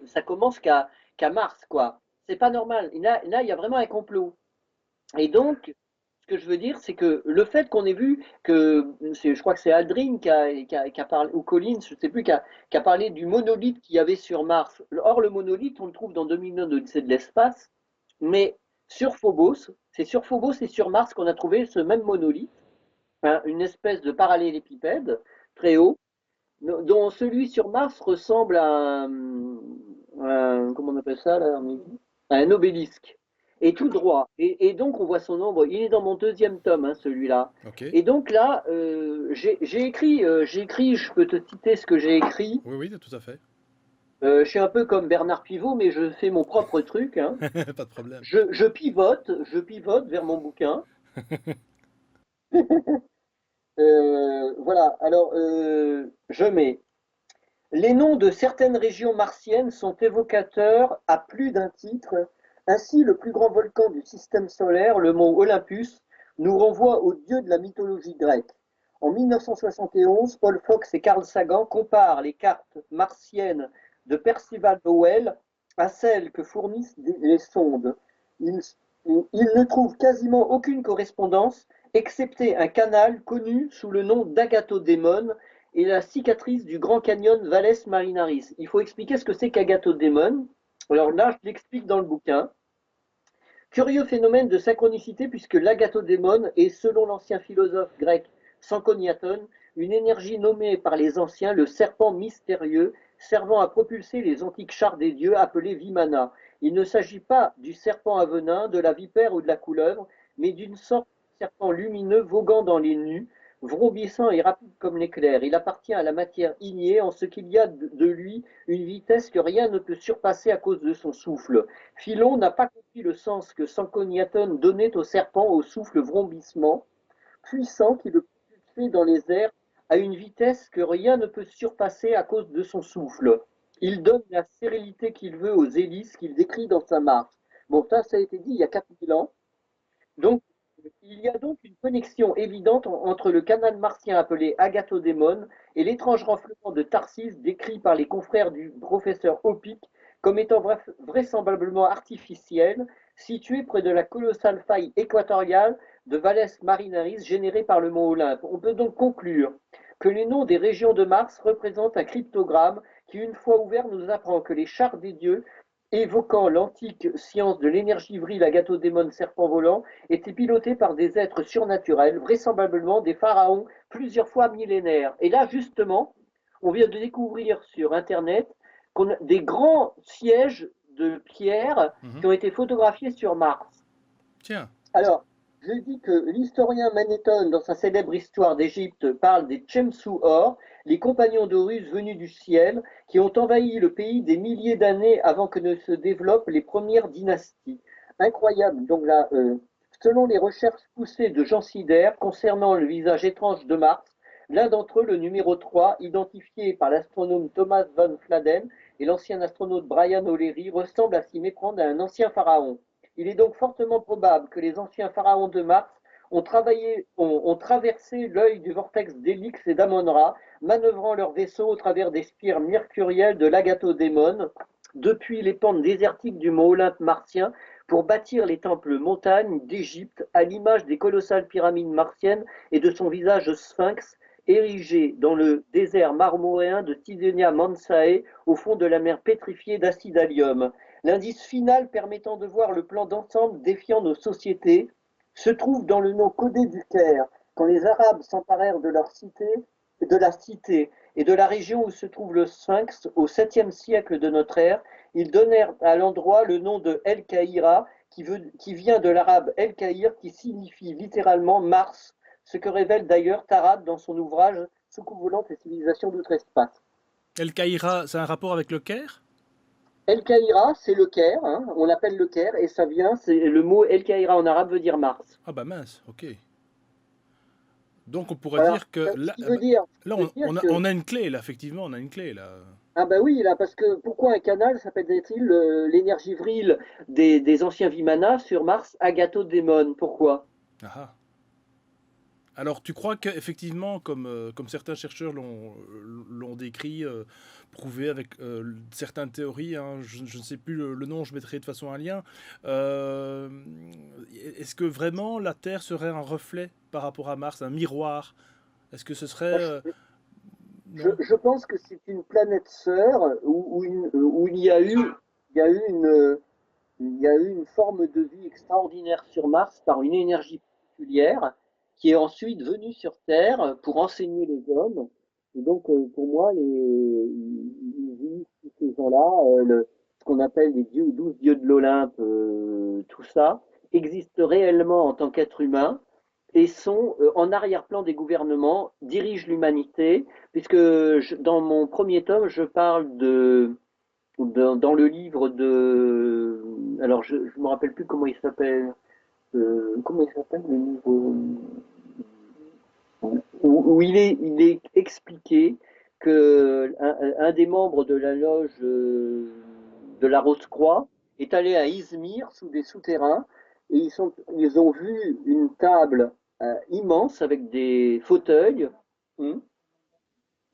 ça commence qu'à Mars, quoi. C'est pas normal. Et là, il y a vraiment un complot. Et donc, ce que je veux dire, c'est que le fait qu'on ait vu que, je crois que c'est Aldrin qui a parlé, ou Collins, je ne sais plus, qui a parlé du monolithe qu'il y avait sur Mars. Or, le monolithe, on le trouve dans 2009 d'Odyssée de l'espace, mais sur Phobos, c'est sur Phobos et sur Mars qu'on a trouvé ce même monolithe, hein, une espèce de parallélépipède très haut, dont celui sur Mars ressemble comment on appelle ça là, à un obélisque. Et tout droit. Et donc on voit son ombre. Il est dans mon deuxième tome, hein, celui-là. ok, Et donc là, j'ai écrit, je peux te citer ce que j'ai écrit. oui, oui, tout à fait, Je suis un peu comme Bernard Pivot, mais je fais mon propre truc, hein. pas de problème. Je pivote vers mon bouquin. Voilà, alors je mets les noms de certaines régions martiennes sont évocateurs à plus d'un titre. Ainsi, le plus grand volcan du système solaire, le mont Olympus, nous renvoie aux dieux de la mythologie grecque. En 1971, Paul Fox et Carl Sagan comparent les cartes martiennes de Percival Lowell à celles que fournissent les sondes. Ils, ils ne trouvent quasiment aucune correspondance, excepté un canal connu sous le nom d'Agathodémon et la cicatrice du Grand Canyon Valles Marinaris. Il faut expliquer ce que c'est qu'Agathodémon. Alors là, je l'explique dans le bouquin. Curieux phénomène de synchronicité puisque l'agathodémon est, selon l'ancien philosophe grec Sankoniaton, une énergie nommée par les anciens le serpent mystérieux, servant à propulser les antiques chars des dieux appelés Vimana. Il ne s'agit pas du serpent à venin, de la vipère ou de la couleuvre, mais d'une sorte de serpent lumineux voguant dans les nues, vrombissant et rapide comme l'éclair. Il appartient à la matière ignée en ce qu'il y a de lui une vitesse que rien ne peut surpasser à cause de son souffle. Philon n'a pas compris le sens que Sankoniaton donnait au serpent au souffle vrombissement, puissant qui le propulsait dans les airs à une vitesse que rien ne peut surpasser à cause de son souffle. Il donne la sérénité qu'il veut aux hélices qu'il décrit dans sa marche. Bon, ça a été dit il y a 4000 ans. Donc, il y a donc une connexion évidente entre le canal martien appelé Agathodémon et l'étrange renflement de Tarsis décrit par les confrères du professeur Opic comme étant vraisemblablement artificielle, située près de la colossale faille équatoriale de Valles Marineris générée par le mont Olympe. On peut donc conclure que les noms des régions de Mars représentent un cryptogramme qui, une fois ouvert, nous apprend que les chars des dieux, évoquant l'antique science de l'énergie vrile agathodémon serpent volant, étaient pilotés par des êtres surnaturels, vraisemblablement des pharaons plusieurs fois millénaires. Et là, justement, on vient de découvrir sur Internet des grands sièges de pierre qui Mhm. ont été photographiés sur Mars. Tiens. Alors, je dis que l'historien Manéthon, dans sa célèbre histoire d'Égypte, parle des Chemsou-Or, les compagnons d'Horus venus du ciel, qui ont envahi le pays des milliers d'années avant que ne se développent les premières dynasties. Incroyable. Donc là, selon les recherches poussées de Jean Sider concernant le visage étrange de Mars, l'un d'entre eux, le numéro 3, identifié par l'astronome Thomas van Fladen et l'ancien astronaute Brian O'Leary, ressemble à s'y méprendre à un ancien pharaon. Il est donc fortement probable que les anciens pharaons de Mars ont traversé l'œil du vortex d'Hélix et d'Amon-Ra, manœuvrant leurs vaisseaux au travers des spires mercurielles de l'Agathodémon, depuis les pentes désertiques du mont Olympe martien, pour bâtir les temples montagnes d'Égypte, à l'image des colossales pyramides martiennes et de son visage sphinx, érigé dans le désert marmoréen de Tidelia Mansae, au fond de la mer pétrifiée d'Acidalium. L'indice final permettant de voir le plan d'ensemble défiant nos sociétés se trouve dans le nom codé du Caire, quand les Arabes s'emparèrent de la cité et de la région où se trouve le Sphinx au 7e siècle de notre ère. Ils donnèrent à l'endroit le nom de El Kahira, qui vient de l'arabe El Kahir, qui signifie littéralement Mars, ce que révèle d'ailleurs Tarad dans son ouvrage Soucoupe volante et civilisation d'outre-espace. El Caïra, c'est un rapport avec le Caire? El Kahira, c'est le Caire, hein, on l'appelle le Caire, et ça vient, c'est le mot El Kahira en arabe veut dire Mars. Ah bah mince, ok. Donc on pourrait Voilà. dire que Ce là, qui veut dire, ce là qui veut dire que, on a une clé, là, effectivement, on a une clé, là. ah bah oui, là, parce que pourquoi un canal s'appelle-t-il l'énergie vrile des anciens Vimana sur Mars, Agathodémon? Pourquoi? Ah ah. Alors, tu crois qu'effectivement, comme certains chercheurs l'ont décrit, prouvé avec certaines théories, hein, je ne sais plus le nom, je mettrai de toute façon un lien, euh, est-ce que vraiment la Terre serait un reflet par rapport à Mars, un miroir? Est-ce que ce serait... Moi, non? je pense que c'est une planète sœur où il y a eu il y a eu une forme de vie extraordinaire sur Mars par une énergie particulière qui est ensuite venue sur Terre pour enseigner les hommes. Et donc, pour moi, tous ces gens-là, ce qu'on appelle les 12 dieux de l'Olympe, tout ça, existent réellement en tant qu'êtres humains et sont en arrière-plan des gouvernements, dirigent l'humanité, puisque dans mon premier tome, je parle dans le livre de... Alors, je ne me rappelle plus comment il s'appelle. Comment il s'appelle le livre où il est expliqué que un des membres de la loge de la Rose-Croix est allé à Izmir sous des souterrains et ils ont vu une table immense avec des fauteuils. Hum.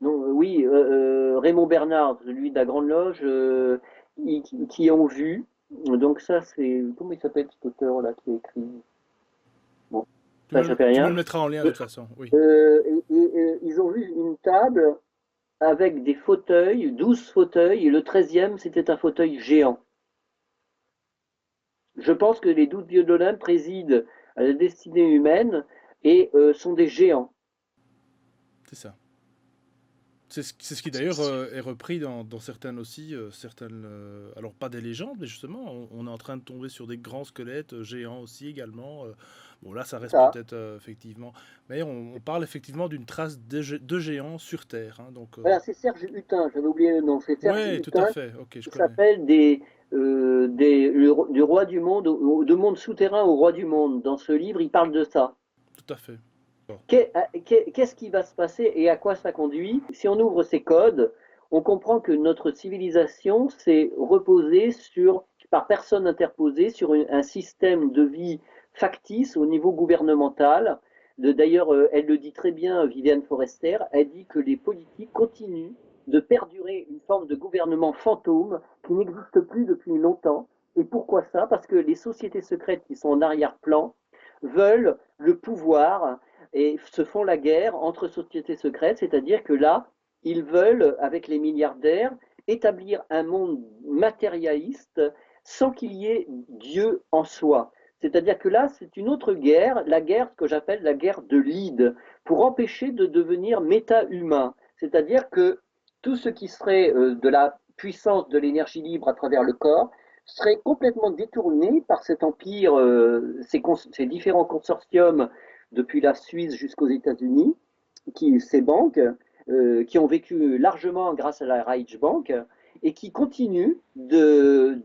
Donc, oui, Raymond Bernard, celui de la Grande Loge, qui ont vu. Donc ça, c'est... Comment il s'appelle cet auteur-là qui a écrit? Bon, ça fait Tu me rien. le mettras en lien de toute façon, oui. Ils ont vu une table avec des fauteuils, 12 fauteuils, et le 13e, c'était un fauteuil géant. Je pense que les 12 dieux d'Olympe président à la destinée humaine et sont des géants. C'est ça. C'est ce qui d'ailleurs est repris dans certaines aussi, certaines, alors pas des légendes, mais justement, on est en train de tomber sur des grands squelettes géants aussi également. Bon là, ça reste Ça. peut-être effectivement, mais on parle effectivement d'une trace de géants sur Terre, hein, donc Voilà, c'est Serge Hutin, j'avais oublié le nom, c'est Serge ouais, tout à Hutin fait. Ok, je qui connais. s'appelle du roi du monde, de monde souterrain au roi du monde. Dans ce livre, il parle de ça. Tout à fait. Bon. Qu'est-ce qui va se passer et à quoi ça conduit? Si on ouvre ces codes, on comprend que notre civilisation s'est reposée par personne interposée sur un système de vie factice au niveau gouvernemental. D'ailleurs, elle le dit très bien, Viviane Forester, elle dit que les politiques continuent de perdurer une forme de gouvernement fantôme qui n'existe plus depuis longtemps. Et pourquoi ça? Parce que les sociétés secrètes qui sont en arrière-plan veulent le pouvoir et se font la guerre entre sociétés secrètes, c'est-à-dire que là, ils veulent, avec les milliardaires, établir un monde matérialiste sans qu'il y ait Dieu en soi. C'est-à-dire que là, c'est une autre guerre, la guerre que j'appelle la guerre de l'id, pour empêcher de devenir méta-humain. C'est-à-dire que tout ce qui serait de la puissance de l'énergie libre à travers le corps serait complètement détourné par cet empire, ces différents consortiums depuis la Suisse jusqu'aux États-Unis, ces banques qui ont vécu largement grâce à la Reichsbank et qui continuent de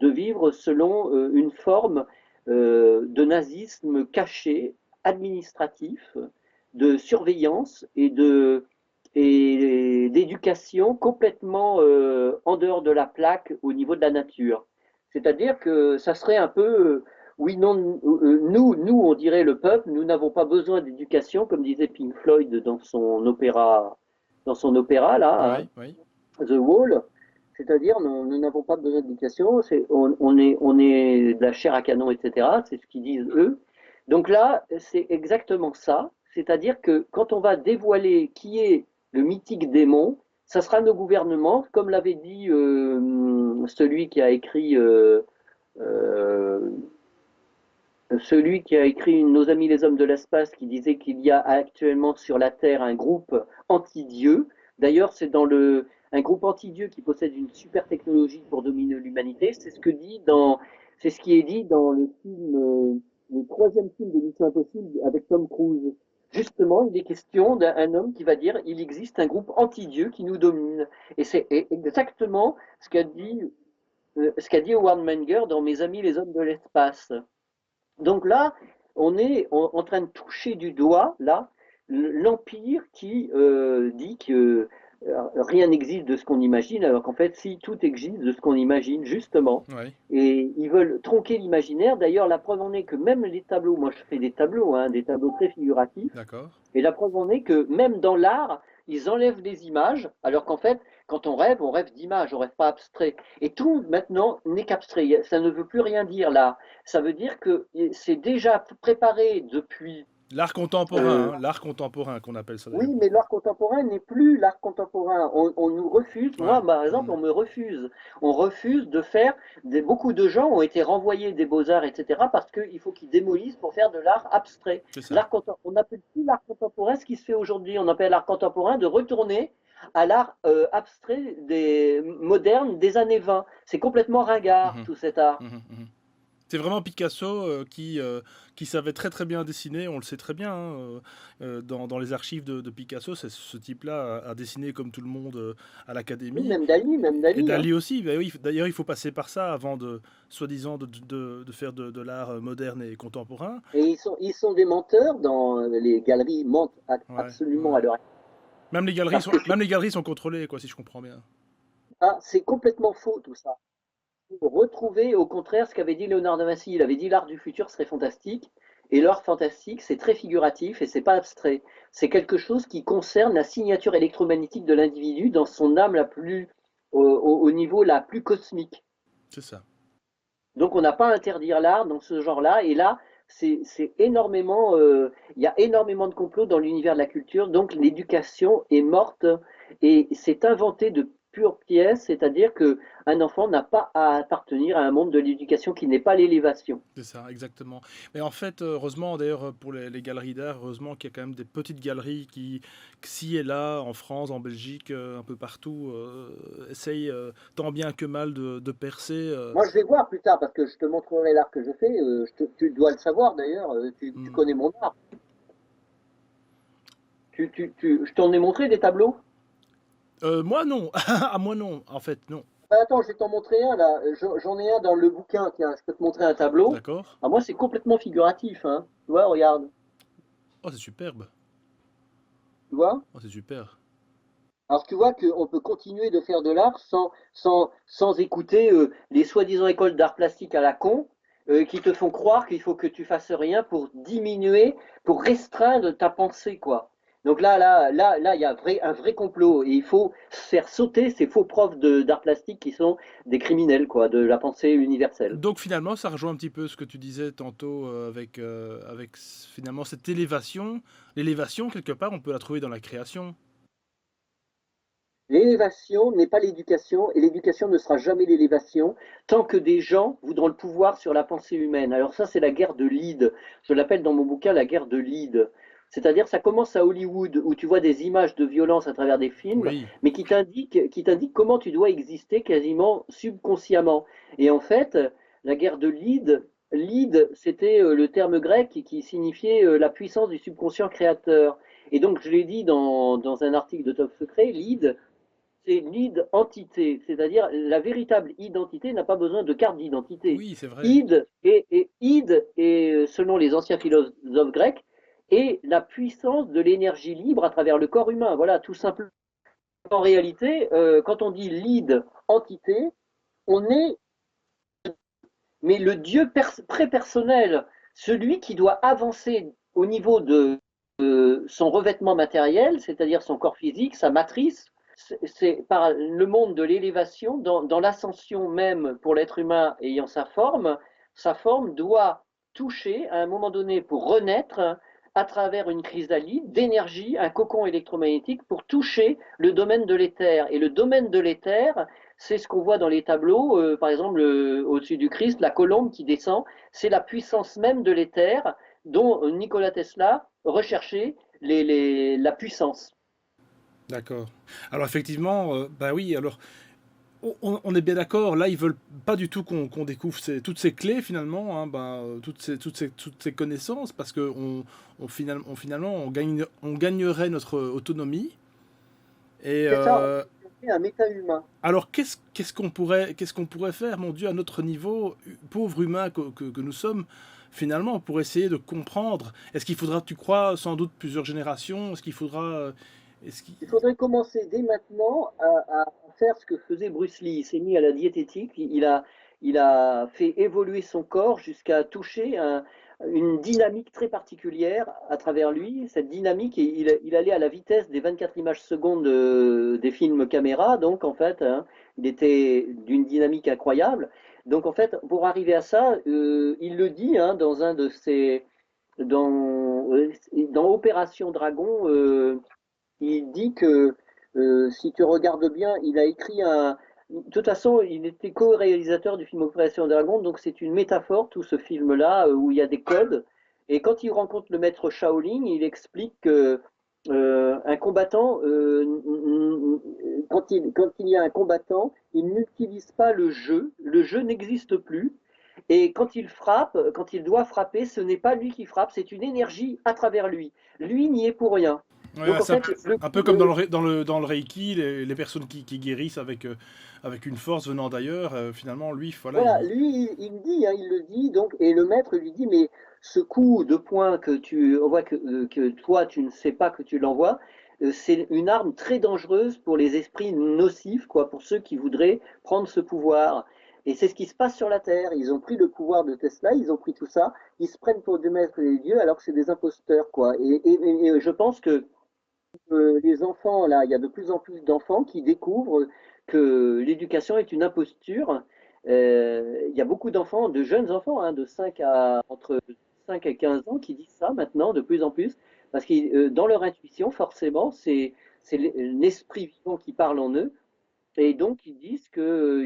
vivre selon une forme de nazisme caché, administratif, de surveillance et d'éducation complètement en dehors de la plaque au niveau de la nature. C'est-à-dire que ça serait un peu, oui, non, nous, on dirait le peuple, nous n'avons pas besoin d'éducation, comme disait Pink Floyd dans son opéra là, Oui, oui. hein, The Wall. C'est-à-dire, nous n'avons pas besoin d'éducation, on est de la chair à canon, etc. C'est ce qu'ils disent eux. Donc là, c'est exactement ça. C'est-à-dire que quand on va dévoiler qui est le mythique démon, ça sera nos gouvernements, comme l'avait dit euh, celui qui a écrit Nos amis les hommes de l'espace, qui disait qu'il y a actuellement sur la Terre un groupe anti-dieu. D'ailleurs, un groupe anti-dieu qui possède une super technologie pour dominer l'humanité. C'est ce qui est dit dans le troisième film de Mission Impossible avec Tom Cruise. Justement, il est question d'un homme qui va dire il existe un groupe anti-dieu qui nous domine. Et c'est exactement ce qu'a dit Howard Menger dans Mes amis les hommes de l'espace. Donc là, on est en train de toucher du doigt, là, l'empire qui dit que rien n'existe de ce qu'on imagine, alors qu'en fait, si, tout existe de ce qu'on imagine, justement. Oui, Et ils veulent tronquer l'imaginaire. D'ailleurs, la preuve en est que même les tableaux, moi je fais des tableaux, hein, des tableaux très figuratifs, d'accord. et la preuve en est que même dans l'art, ils enlèvent des images, alors qu'en fait, quand on rêve d'images, on rêve pas abstrait. Et tout maintenant n'est qu'abstrait. Ça ne veut plus rien dire là. Ça veut dire que c'est déjà préparé depuis. euh, L'art contemporain qu'on appelle ça oui, d'ailleurs. mais l'art contemporain n'est plus l'art contemporain. On nous refuse, Ouais. moi par exemple, Mhm. on me refuse. On refuse de faire. Beaucoup de gens ont été renvoyés des beaux-arts, etc., parce qu'il faut qu'ils démolissent pour faire de l'art abstrait. C'est ça. On n'appelle plus l'art contemporain ce qui se fait aujourd'hui. On appelle l'art contemporain de retourner à l'art abstrait moderne des années 20. C'est complètement ringard, Mhm. tout cet art. Mhm. Mhm. C'est vraiment Picasso qui savait très très bien dessiner, on le sait très bien, hein, dans les archives de Picasso, c'est ce type-là a dessiné comme tout le monde à Oui, l'académie. Même Et Dali, hein. Dali aussi, bah oui, d'ailleurs il faut passer par ça avant de, soi-disant, de faire de l'art moderne et contemporain. Et ils sont des menteurs dans les galeries, mentent Ouais, absolument ouais. à leur. Parce que Même les galeries sont contrôlées, quoi, si je comprends bien. c'est complètement faux tout ça. Retrouver au contraire ce qu'avait dit Léonard de Vinci. Il avait dit l'art du futur serait fantastique. Et l'art fantastique, c'est très figuratif et c'est pas abstrait. C'est quelque chose qui concerne la signature électromagnétique de l'individu dans son âme au niveau la plus cosmique. C'est ça. Donc on n'a pas à interdire l'art dans ce genre-là. Et là, c'est énormément, il y a énormément de complots dans l'univers de la culture. Donc l'éducation est morte et c'est inventé de pure pièce, c'est-à-dire que un enfant n'a pas à appartenir à un monde de l'éducation qui n'est pas l'élévation. C'est ça, exactement. Mais en fait, heureusement, d'ailleurs, pour les galeries d'art, heureusement qu'il y a quand même des petites galeries qui, ci et là, en France, en Belgique, un peu partout, essayent tant bien que mal de percer. Moi, je vais voir plus tard parce que je te montrerai l'art que je fais. Tu dois le savoir d'ailleurs. Tu Hmm. connais mon art. Je t'en ai montré des tableaux. Moi, non. À moi, non. En fait, non. Bah, attends, je vais t'en montrer un là. J'en ai un dans le bouquin. Tiens, je peux te montrer un tableau. D'accord. Ah, moi, c'est complètement figuratif, hein. Tu vois, regarde. Oh, c'est superbe. Tu vois? Oh, c'est super. Alors tu vois qu'on peut continuer de faire de l'art sans écouter les soi-disant écoles d'art plastique à la con qui te font croire qu'il faut que tu fasses rien pour diminuer, pour restreindre ta pensée, quoi. Donc là, il y a un vrai complot et il faut faire sauter ces faux profs d'art plastique qui sont des criminels, quoi, de la pensée universelle. Donc finalement, ça rejoint un petit peu ce que tu disais tantôt avec finalement cette élévation. L'élévation, quelque part, on peut la trouver dans la création. L'élévation n'est pas l'éducation et l'éducation ne sera jamais l'élévation tant que des gens voudront le pouvoir sur la pensée humaine. Alors ça, c'est la guerre de l'id. Je l'appelle dans mon bouquin la guerre de l'id. C'est-à-dire, ça commence à Hollywood où tu vois des images de violence à travers des films, Oui, mais qui t'indiquent comment tu dois exister quasiment subconsciemment. Et en fait, la guerre de l'id, c'était le terme grec qui signifiait la puissance du subconscient créateur. Et donc, je l'ai dit dans un article de Top Secret, l'id, c'est l'id-entité, c'est-à-dire la véritable identité n'a pas besoin de carte d'identité. oui, c'est vrai. Id est, selon les anciens philosophes grecs, est la puissance de l'énergie libre à travers le corps humain. Voilà, tout simplement. En réalité, quand on dit l'id-entité, on est, mais le Dieu très-personnel, celui qui doit avancer au niveau de son revêtement matériel, c'est-à-dire son corps physique, sa matrice, c'est par le monde de l'élévation, dans l'ascension même pour l'être humain ayant sa forme doit toucher à un moment donné pour renaître à travers une chrysalide d'énergie, un cocon électromagnétique pour toucher le domaine de l'éther. Et le domaine de l'éther, c'est ce qu'on voit dans les tableaux, par exemple au-dessus du Christ, la colombe qui descend, c'est la puissance même de l'éther dont Nikola Tesla recherchait la puissance. D'accord. Alors effectivement, bah oui, alors on est bien d'accord, là ils veulent pas du tout qu'on découvre toutes ces clés finalement, hein, bah, toutes ces connaissances, parce que finalement on gagnerait notre autonomie. Et C'est ça, on est un méta-humain. alors qu'est-ce qu'on pourrait faire, mon Dieu, à notre niveau, pauvre humain que nous sommes, finalement, pour essayer de comprendre? Est-ce qu'il faudra, tu crois, sans doute plusieurs générations? Est-ce qu'il faudra... est-ce qu'il- Il faudrait commencer dès maintenant à faire ce que faisait Bruce Lee. Il s'est mis à la diététique, il a fait évoluer son corps jusqu'à toucher une dynamique très particulière à travers lui. Cette dynamique, il allait à la vitesse des 24 images secondes des films caméra, donc en fait, hein, il était d'une dynamique incroyable. Donc en fait, pour arriver à ça, il le dit hein, dans un de ses... Dans Opération Dragon, il dit que si tu regardes bien, il a écrit un. De toute façon, il était co-réalisateur du film Opération Dragon, donc c'est une métaphore, tout ce film-là, où il y a des codes. Et quand il rencontre le maître Shaolin, il explique que un combattant, quand il y a un combattant, il n'utilise pas le jeu n'existe plus. Et quand il frappe, quand il doit frapper, ce n'est pas lui qui frappe, c'est une énergie à travers lui. Lui n'y est pour rien. Ouais, Donc en c'est fait, un peu comme dans dans le Reiki, les personnes qui guérissent avec une force venant d'ailleurs, finalement, lui, voilà, voilà, lui, il dit, hein, il le dit, donc, et le maître lui dit, mais ce coup de poing que tu envoies, que toi, tu ne sais pas que tu l'envoies, c'est une arme très dangereuse pour les esprits nocifs, quoi, pour ceux qui voudraient prendre ce pouvoir. Et c'est ce qui se passe sur la Terre. Ils ont pris le pouvoir de Tesla, ils ont pris tout ça, ils se prennent pour des maîtres et des dieux alors que c'est des imposteurs, quoi. Et je pense que les enfants, là, il y a de plus en plus d'enfants qui découvrent que l'éducation est une imposture. Il y a beaucoup d'enfants, de jeunes enfants, hein, entre 5 et 15 ans, qui disent ça maintenant, de plus en plus, parce que dans leur intuition, forcément, c'est l'esprit vivant qui parle en eux, et donc ils disent euh,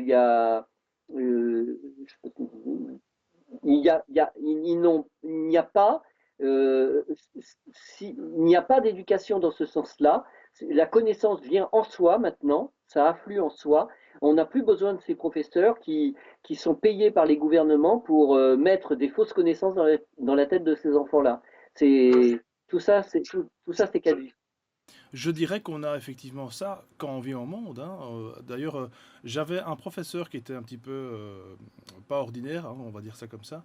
il n'y a pas, il n'y a pas d'éducation dans ce sens-là. La connaissance vient en soi maintenant, ça afflue en soi. On n'a plus besoin de ces professeurs qui sont payés par les gouvernements pour mettre des fausses connaissances dans la tête de ces enfants-là. C'est tout ça, c'est caduc. je dirais qu'on a effectivement ça quand on vit au monde, hein. D'ailleurs, j'avais un professeur qui était un petit peu pas ordinaire, hein, on va dire ça comme ça,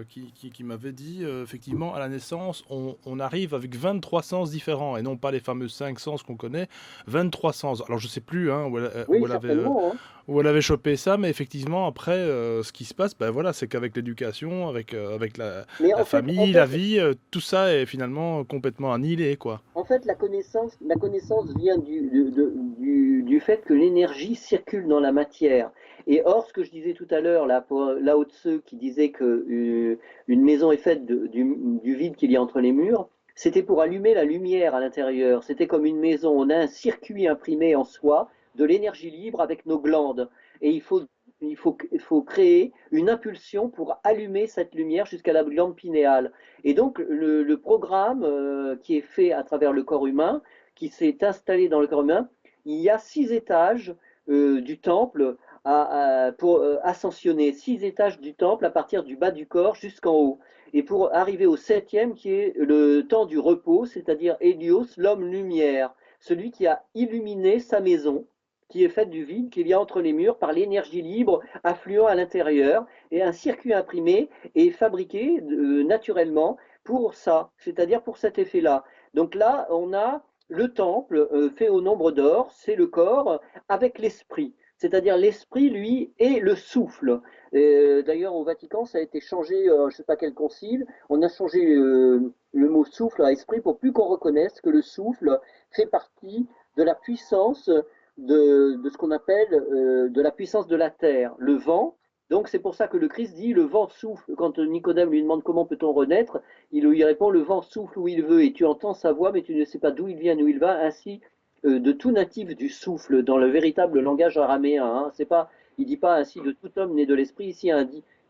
qui m'avait dit, effectivement, à la naissance, on arrive avec 23 sens différents, et non pas les fameux 5 sens qu'on connaît, 23 sens. Alors je sais plus hein, Oui, certainement, hein. où elle avait chopé ça, mais effectivement, après, ce qui se passe, ben voilà, c'est qu'avec l'éducation, avec Mais la en fait, famille, la vie, tout ça est finalement complètement annihilé, quoi. fait, la connaissance vient du fait que l'énergie circule dans la matière. Et or, ce que je disais tout à l'heure, là, pour Lao Tzu, qui disait que une maison est faite du vide qu'il y a entre les murs, c'était pour allumer la lumière à l'intérieur. C'était comme une maison. On a un circuit imprimé en soi de l'énergie libre avec nos glandes. Et il faut créer une impulsion pour allumer cette lumière jusqu'à la glande pinéale. Et donc, le programme qui est fait à travers le corps humain, qui s'est installé dans le corps humain, il y a 6 étages du temple pour ascensionner, 6 étages du temple à partir du bas du corps jusqu'en haut. Et pour arriver au septième, qui est le temps du repos, c'est-à-dire Hélios, l'homme lumière, celui qui a illuminé sa maison, qui est faite du vide qu'il y a entre les murs par l'énergie libre affluant à l'intérieur, et un circuit imprimé est fabriqué naturellement pour ça, c'est-à-dire pour cet effet-là. Donc là, on a le temple fait au nombre d'or, c'est le corps avec l'esprit. C'est-à-dire l'esprit, lui, est le souffle. D'ailleurs, au Vatican, ça a été changé, je ne sais pas quel concile, on a changé le mot souffle à esprit pour plus qu'on reconnaisse que le souffle fait partie de la puissance de ce qu'on appelle de la puissance de la terre. Le vent, donc c'est pour ça que le Christ dit le vent souffle. Quand Nicodème lui demande comment peut-on renaître, il lui répond le vent souffle où il veut et tu entends sa voix mais tu ne sais pas d'où il vient, où il va. Ainsi, de tout natif du souffle dans le véritable langage araméen. Hein. C'est pas, il dit pas ainsi de tout homme né de l'esprit, ici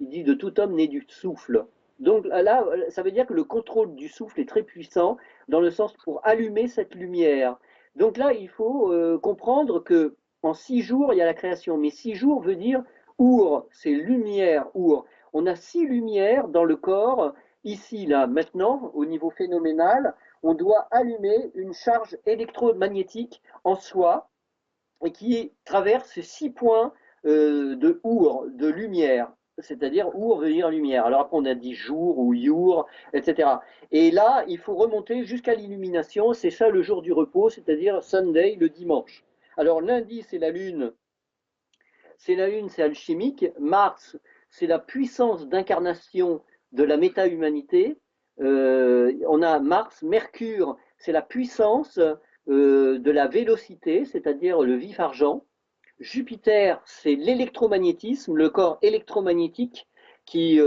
il dit de tout homme né du souffle. Donc là, ça veut dire que le contrôle du souffle est très puissant dans le sens pour allumer cette lumière. Donc là, il faut comprendre que en 6 jours, il y a la création, mais 6 jours veut dire Our, c'est lumière, Our. On a 6 lumières dans le corps, ici, là, maintenant, au niveau phénoménal, on doit allumer une charge électromagnétique en soi et qui traverse ces 6 points de Our, de lumière. C'est-à-dire Our veut dire lumière. Alors après on a dit jour ou Your, etc. Et là, il faut remonter jusqu'à l'illumination. C'est ça le jour du repos, c'est-à-dire Sunday, le dimanche. Alors lundi, c'est la lune. C'est la lune, c'est alchimique. Mars, c'est la puissance d'incarnation de la méta-humanité. On a Mars, Mercure, c'est la puissance de la vélocité, c'est-à-dire le vif argent. Jupiter, c'est l'électromagnétisme, le corps électromagnétique qui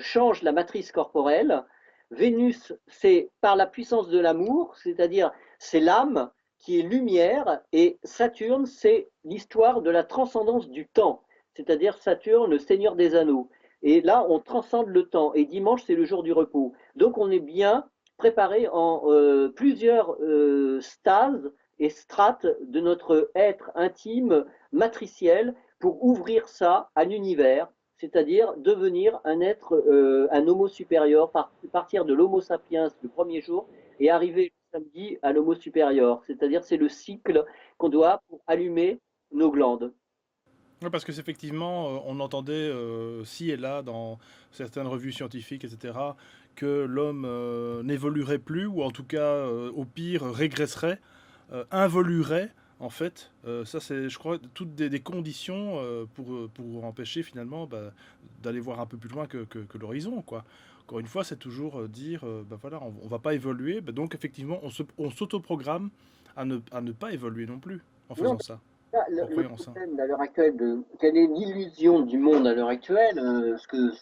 change la matrice corporelle. Vénus, c'est par la puissance de l'amour, c'est-à-dire c'est l'âme qui est lumière. Et Saturne, c'est l'histoire de la transcendance du temps, c'est-à-dire Saturne, le seigneur des anneaux. Et là, on transcende le temps. Et dimanche, c'est le jour du repos. Donc, on est bien préparé en plusieurs stases et strates de notre être intime matriciel pour ouvrir ça à l'univers, c'est-à-dire devenir un être, un homo supérieur, partir de l'homo sapiens le premier jour et arriver le samedi à l'homo supérieur, c'est-à-dire c'est le cycle qu'on doit pour allumer nos glandes. Ouais, parce que effectivement, on entendait ci et là dans certaines revues scientifiques, etc., que l'homme n'évoluerait plus, ou en tout cas, au pire, régresserait, involuerait, en fait. Ça, c'est, je crois, toutes des conditions pour empêcher finalement d'aller voir un peu plus loin que l'horizon, quoi. Encore une fois, c'est toujours dire, ben voilà, on va pas évoluer, ben donc effectivement, on s'autoprogramme à ne pas évoluer non plus en Non, faisant ça, ça, en le croyant ça. problème à l'heure actuelle, quelle est l'illusion du monde à l'heure actuelle, ce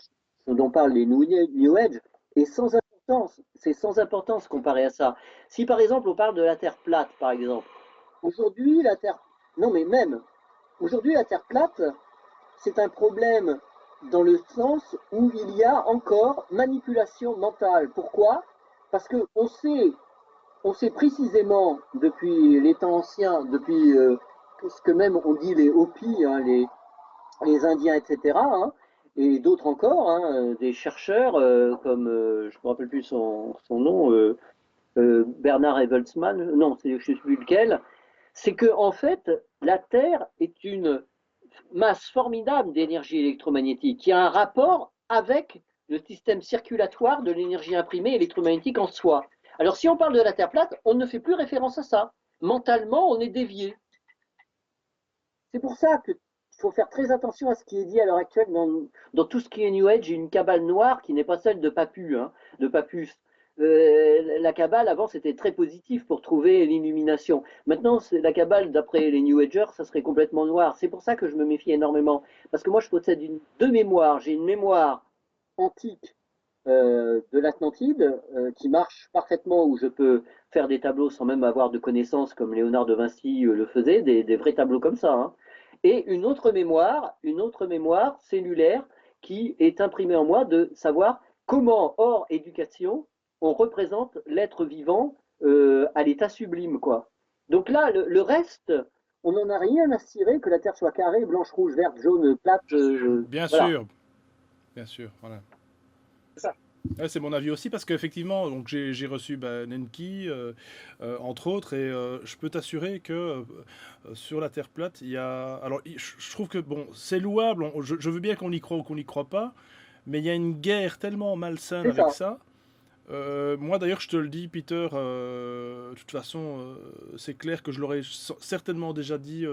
dont parlent les New Age, est sans importance. C'est sans importance comparé à ça. Si par exemple on parle de la Terre plate, par exemple, aujourd'hui la Terre, non mais même, aujourd'hui la Terre plate, c'est un problème dans le sens où il y a encore manipulation mentale. Pourquoi? Parce on sait précisément depuis les temps anciens, depuis ce que même on dit les Hopis, hein, les Indiens, etc., hein, et d'autres encore, hein, des chercheurs comme, je ne me rappelle plus son nom, Bernard Eveldsman, non, je ne sais plus lequel, c'est que en fait, la Terre est une masse formidable d'énergie électromagnétique qui a un rapport avec le système circulatoire de l'énergie imprimée électromagnétique en soi. Alors si on parle de la Terre plate, on ne fait plus référence à ça. Mentalement, on est dévié. C'est pour ça qu'il faut faire très attention à ce qui est dit à l'heure actuelle dans tout ce qui est New Age, une cabale noire qui n'est pas celle de Papus, hein, de Papus. La Kabbale, avant, c'était très positif pour trouver l'illumination. Maintenant, la Kabbale, d'après les New Agers, ça serait complètement noir. C'est pour ça que je me méfie énormément. Parce que moi, je possède deux mémoires. J'ai une mémoire antique de l'Atlantide qui marche parfaitement, où je peux faire des tableaux sans même avoir de connaissances, comme Léonard de Vinci le faisait, des vrais tableaux comme ça. Hein. Et une autre mémoire cellulaire qui est imprimée en moi de savoir comment, hors éducation, on représente l'être vivant à l'état sublime, quoi. Donc là, le reste, on n'en a rien à cirer que la Terre soit carrée, blanche, rouge, verte, jaune, plate, Bien voilà. sûr, bien sûr, voilà. Ouais, c'est mon avis aussi parce qu'effectivement, donc j'ai reçu Nenki, entre autres, et je peux t'assurer que sur la Terre plate, il y a. Alors, je trouve que bon, c'est louable. Je veux bien qu'on y croit ou qu'on n'y croit pas, mais il y a une guerre tellement malsaine C'est avec ça. ça. Moi d'ailleurs, je te le dis, Peter, de toute façon, c'est clair que je l'aurais certainement déjà dit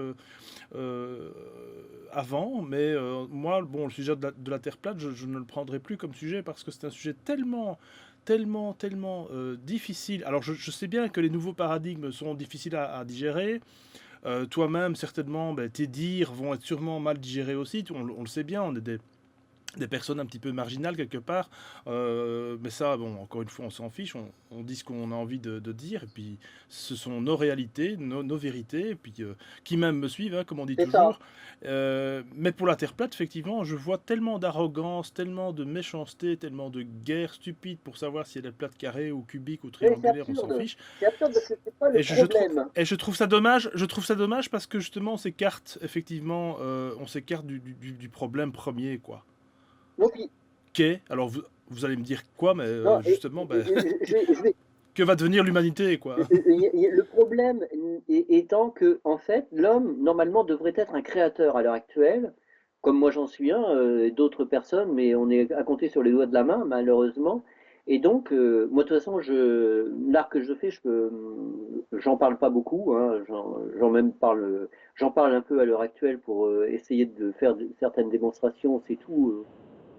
euh, avant, mais moi, bon, le sujet de la Terre plate, je ne le prendrai plus comme sujet parce que c'est un sujet tellement difficile. Alors, je sais bien que les nouveaux paradigmes sont difficiles à digérer. Toi-même, certainement, ben, tes dires vont être sûrement mal digérés aussi. On le sait bien, on est des personnes un petit peu marginales quelque part. Mais ça, bon, encore une fois, on s'en fiche. On dit ce qu'on a envie de dire. Et puis, ce sont nos réalités, nos vérités. Et puis, qui même me suivent, hein, comme on dit C'est ça. toujours. Mais pour la Terre plate, effectivement, je vois tellement d'arrogance, tellement de méchanceté, tellement de guerre stupide pour savoir si elle est plate, carrée ou cubique ou Mais c'est triangulaire, on s'en absurde. fiche. C'est absurde parce que c'est pas le problème. Et je trouve ça dommage. Je trouve ça dommage parce que justement, on s'écarte, effectivement, on s'écarte du problème premier, quoi. Donc, il- Qu'est, alors vous allez me dire quoi, mais non, justement, ben, je vais, que va devenir l'humanité, quoi. le problème étant que, en fait, l'homme, normalement, devrait être un créateur à l'heure actuelle, comme moi j'en suis un, et d'autres personnes, mais on est à compter sur les doigts de la main, malheureusement. Et donc, moi, de toute façon, l'art que je fais, j'en parle pas beaucoup, hein, j'en parle un peu à l'heure actuelle pour essayer de faire certaines démonstrations, c'est tout,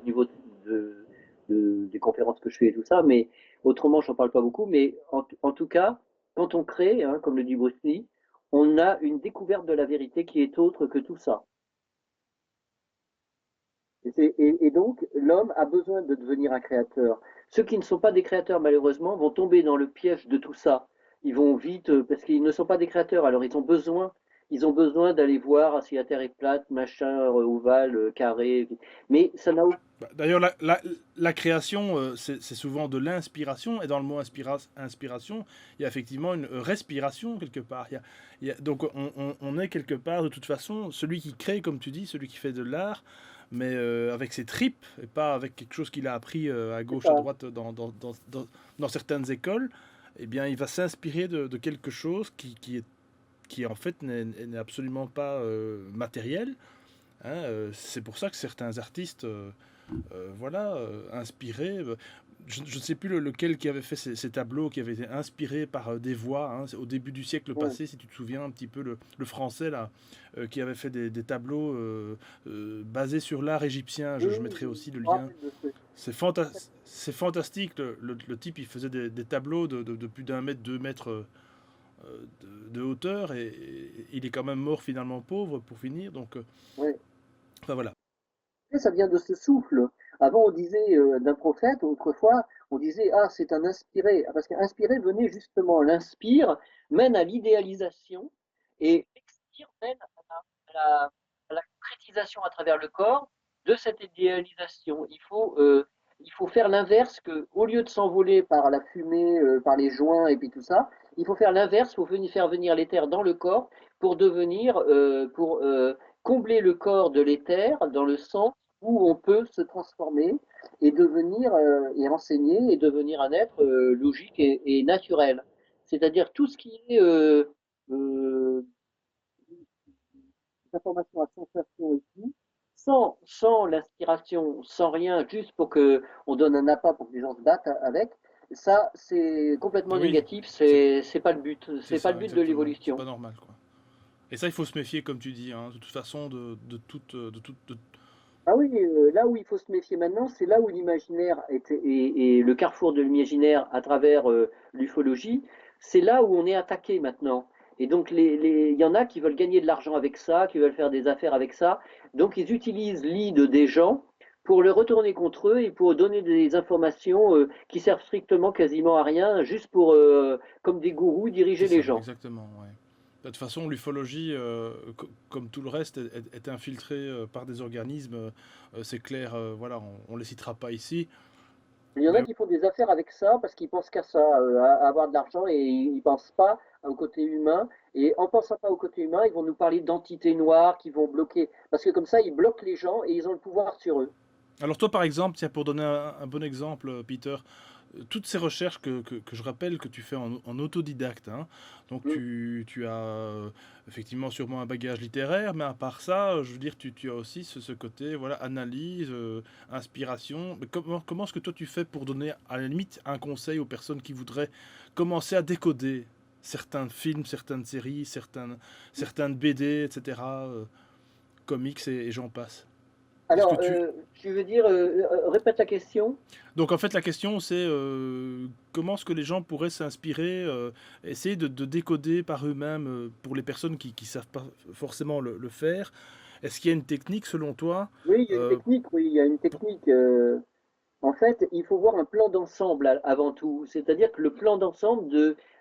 au niveau de, des conférences que je fais et tout ça, mais autrement, j'en parle pas beaucoup, mais en tout cas, quand on crée, hein, comme le dit Bruce Lee, on a une découverte de la vérité qui est autre que tout ça. Et donc, l'homme a besoin de devenir un créateur. Ceux qui ne sont pas des créateurs, malheureusement, vont tomber dans le piège de tout ça. Ils vont vite, parce qu'ils ne sont pas des créateurs, alors ils ont besoin d'aller voir si la Terre est plate, machin, ovale, carré. Mais ça n'a aucun. Bah, d'ailleurs, la création, c'est souvent de l'inspiration, et dans le mot inspiration, il y a effectivement une respiration quelque part. Donc on est quelque part, de toute façon, celui qui crée, comme tu dis, celui qui fait de l'art, mais avec ses tripes, et pas avec quelque chose qu'il a appris à C'est gauche, à ça. droite, dans certaines écoles, eh bien, il va s'inspirer de quelque chose qui en fait n'est absolument pas matériel. Hein, c'est pour ça que certains artistes, voilà, inspirés. Je ne sais plus lequel qui avait fait ces tableaux, qui avait été inspiré par des voix, hein, au début du siècle Mm. passé, si tu te souviens un petit peu, le français, là, qui avait fait des tableaux basés sur l'art égyptien. Oui, Je oui, mettrai aussi le je me lien. rappelle de ce. C'est fantastique. Le type, il faisait des tableaux de plus d'un mètre, 2 mètres de hauteur, et il est quand même mort finalement pauvre pour finir. Donc, Ouais. enfin voilà. Et ça vient de ce souffle. Avant, on disait d'un prophète, autrefois, on disait ah, c'est un inspiré. Ah, parce qu'inspiré venait justement, l'inspire mène à l'idéalisation et l'expire mène à la concrétisation à travers le corps de cette idéalisation. Il faut faire l'inverse, que au lieu de s'envoler par la fumée, par les joints et puis tout ça, il faut faire l'inverse, il faut faire venir l'éther dans le corps pour devenir, pour combler le corps de l'éther dans le sang où on peut se transformer et devenir et enseigner et devenir un être logique et naturel. C'est-à-dire tout ce qui est euh, information à sensation et tout, sans l'inspiration, sans rien, juste pour que on donne un appât pour que les gens se battent avec, ça c'est complètement Ah oui, négatif, c'est c'est pas le but, c'est c'est pas le ça, but de exactement. C'est pas l'évolution. normal, quoi. Et ça, il faut se méfier, comme tu dis, hein, de toute façon, de toute, Ah oui, là où il faut se méfier maintenant, c'est là où l'imaginaire et le carrefour de l'imaginaire à travers l'ufologie, c'est là où on est attaqué maintenant. Et donc, il y en a qui veulent gagner de l'argent avec ça, qui veulent faire des affaires avec ça. Donc, ils utilisent l'ide des gens pour le retourner contre eux et pour donner des informations qui servent strictement quasiment à rien, juste pour, comme des gourous, C'est diriger les ça, gens. exactement. Ouais. De toute façon, l'ufologie, comme tout le reste, est infiltrée par des organismes. C'est clair, voilà, on les citera pas ici. Il y en a Mais qui font des affaires avec ça parce qu'ils pensent qu'à ça, à avoir de l'argent et ils ne pensent pas au côté humain. Et en pensant pas au côté humain, ils vont nous parler d'entités noires qui vont bloquer. Parce que comme ça, ils bloquent les gens et ils ont le pouvoir sur eux. alors toi, par exemple, tiens, pour donner un bon exemple, Peter, toutes ces recherches que je rappelle que tu fais en autodidacte, hein, donc Mm. tu as effectivement sûrement un bagage littéraire, mais à part ça, je veux dire, tu as aussi ce côté, voilà, analyse, inspiration. Mais comment est-ce que toi tu fais pour donner à la limite un conseil aux personnes qui voudraient commencer à décoder certains films, certaines séries, certaines BD, etc., comics et j'en passe. Est-ce que Alors, tu, tu veux dire, répète la question. Donc en fait la question c'est comment est-ce que les gens pourraient s'inspirer, essayer de décoder par eux-mêmes pour les personnes qui ne savent pas forcément le faire. Est-ce qu'il y a une technique selon toi Oui, il y a une euh, technique. Oui, il y a une pour- technique. En fait, il faut voir un plan d'ensemble avant tout. C'est-à-dire que le plan d'ensemble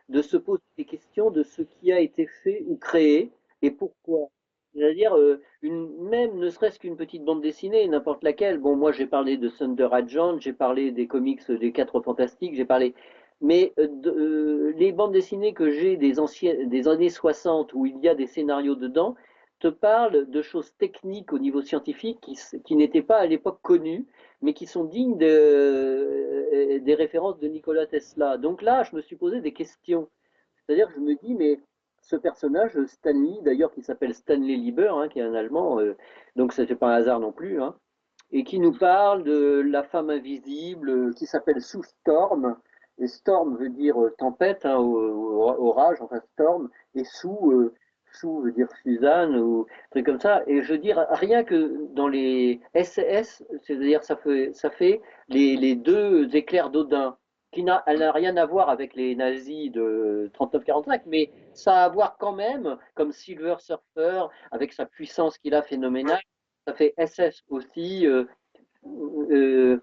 de se poser des questions de ce qui a été fait ou créé et pourquoi. C'est-à-dire, même ne serait-ce qu'une petite bande dessinée, n'importe laquelle. Bon, moi, j'ai parlé de Thunder Agent, j'ai parlé des comics des Quatre Fantastiques, j'ai parlé. Mais les bandes dessinées que j'ai des années 60 où il y a des scénarios dedans te parlent de choses techniques au niveau scientifique qui n'étaient pas à l'époque connues mais qui sont dignes des références de Nikola Tesla. Donc là, je me suis posé des questions. C'est-à-dire que je me dis, mais ce personnage, Stanley, d'ailleurs, qui s'appelle Stanley Lieber, hein, qui est un Allemand, donc ce n'est pas un hasard non plus, hein, et qui nous parle de la femme invisible qui s'appelle Sue Storm. Et Storm veut dire tempête, hein, orage, enfin Storm, et Sue veut dire Suzanne ou un truc comme ça. Et je veux dire, rien que dans les SS, c'est-à-dire ça fait les deux éclairs d'Odin, elle n'a rien à voir avec les nazis de 39-45, mais ça a à voir quand même, comme Silver Surfer, avec sa puissance qu'il a phénoménale, ça fait SS aussi. Euh,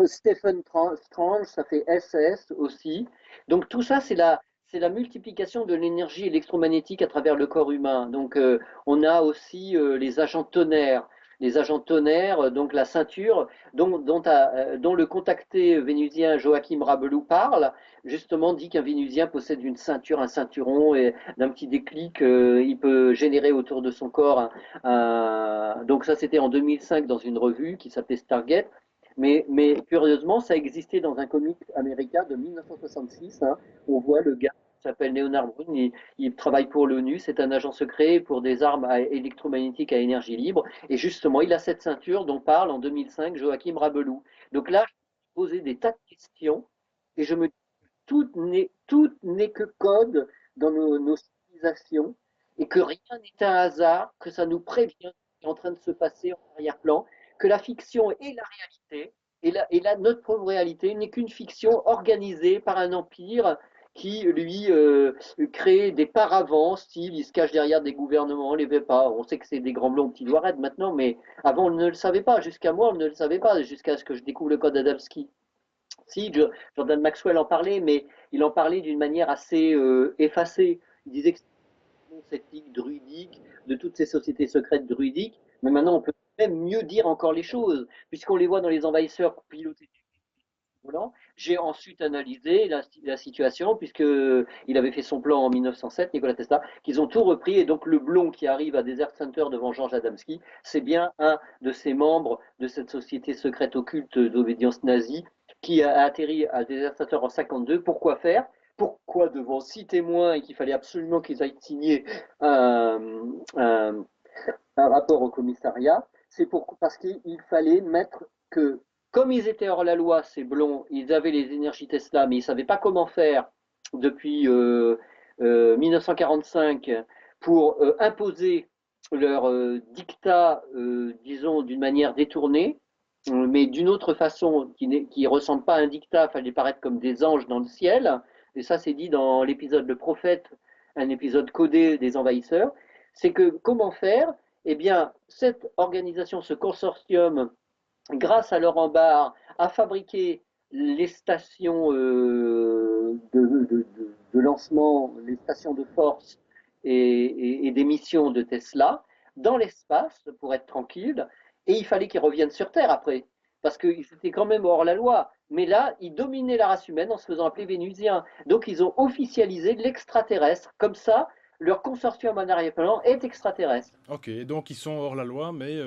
Stephen Strange, ça fait SS aussi. Donc tout ça, c'est la multiplication de l'énergie électromagnétique à travers le corps humain. Donc on a aussi les agents tonnerres. Les agents tonnerres, donc la ceinture dont le contacté vénusien Joachim Rabelou parle, justement dit qu'un vénusien possède une ceinture, un ceinturon, et d'un petit déclic, il peut générer autour de son corps donc ça c'était en 2005 dans une revue qui s'appelait Stargate. Mais curieusement, ça existait dans un comic américain de 1966. Hein. On voit le gars qui s'appelle Leonard Brun, il travaille pour l'ONU, c'est un agent secret pour des armes électromagnétiques à énergie libre. Et justement, il a cette ceinture dont parle en 2005 Joachim Rabelou. Donc là, je me posais des tas de questions et je me dis, tout n'est que code dans nos civilisations et que rien n'est un hasard, que ça nous prévient ce qui est en train de se passer en arrière-plan, que la fiction est la réalité notre propre réalité n'est qu'une fiction organisée par un empire qui, lui, crée des paravents, style, il se cache derrière des gouvernements, on les veut pas. On sait que c'est des grands blonds petits doigts raides maintenant, mais avant, on ne le savait pas. Jusqu'à moi, on ne le savait pas, jusqu'à ce que je découvre le code Adamski. Si, Jordan Maxwell en parlait, mais il en parlait d'une manière assez effacée. Il disait que cette ligue druidique, de toutes ces sociétés secrètes druidiques, mais maintenant on peut même mieux dire encore les choses, puisqu'on les voit dans les envahisseurs pilotés volant. J'ai ensuite analysé la situation, puisqu'il avait fait son plan en 1907, Nikola Tesla, qu'ils ont tout repris, et donc le blond qui arrive à Desert Center devant Georges Adamski, c'est bien un de ces membres de cette société secrète occulte d'obédience nazie qui a atterri à Desert Center en 52. Pourquoi faire? Pourquoi devant 6 témoins et qu'il fallait absolument qu'ils aillent signer un, un, un rapport au commissariat? Parce qu'il fallait mettre que, comme ils étaient hors la loi, ces blonds, ils avaient les énergies Tesla, mais ils ne savaient pas comment faire depuis 1945 pour imposer. dictat, disons, d'une manière détournée, mais d'une autre façon qui ressemble pas à un dictat, fallait paraître comme des anges dans le ciel. Et ça, c'est dit dans l'épisode Le Prophète, un épisode codé des envahisseurs. C'est que comment faire? Eh bien, cette organisation, ce consortium, grâce à Laurent Barre, a fabriqué les stations de lancement, les stations de force et des missions de Tesla dans l'espace pour être tranquille. Et il fallait qu'ils reviennent sur Terre après, parce qu'ils étaient quand même hors la loi. Mais là, ils dominaient la race humaine en se faisant appeler Vénusiens. Donc ils ont officialisé l'extraterrestre. Comme ça, leur consortium en arrière-plan est extraterrestre. Ok, donc ils sont hors la loi, mais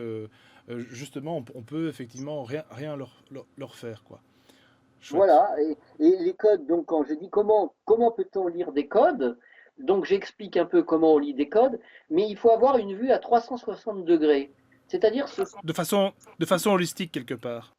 justement, on peut effectivement rien leur faire, quoi. Chouette. Voilà, et les codes, donc quand je dis comment peut-on lire des codes, donc j'explique un peu comment on lit des codes, mais il faut avoir une vue à 360 degrés. C'est-à-dire, De façon holistique, quelque part.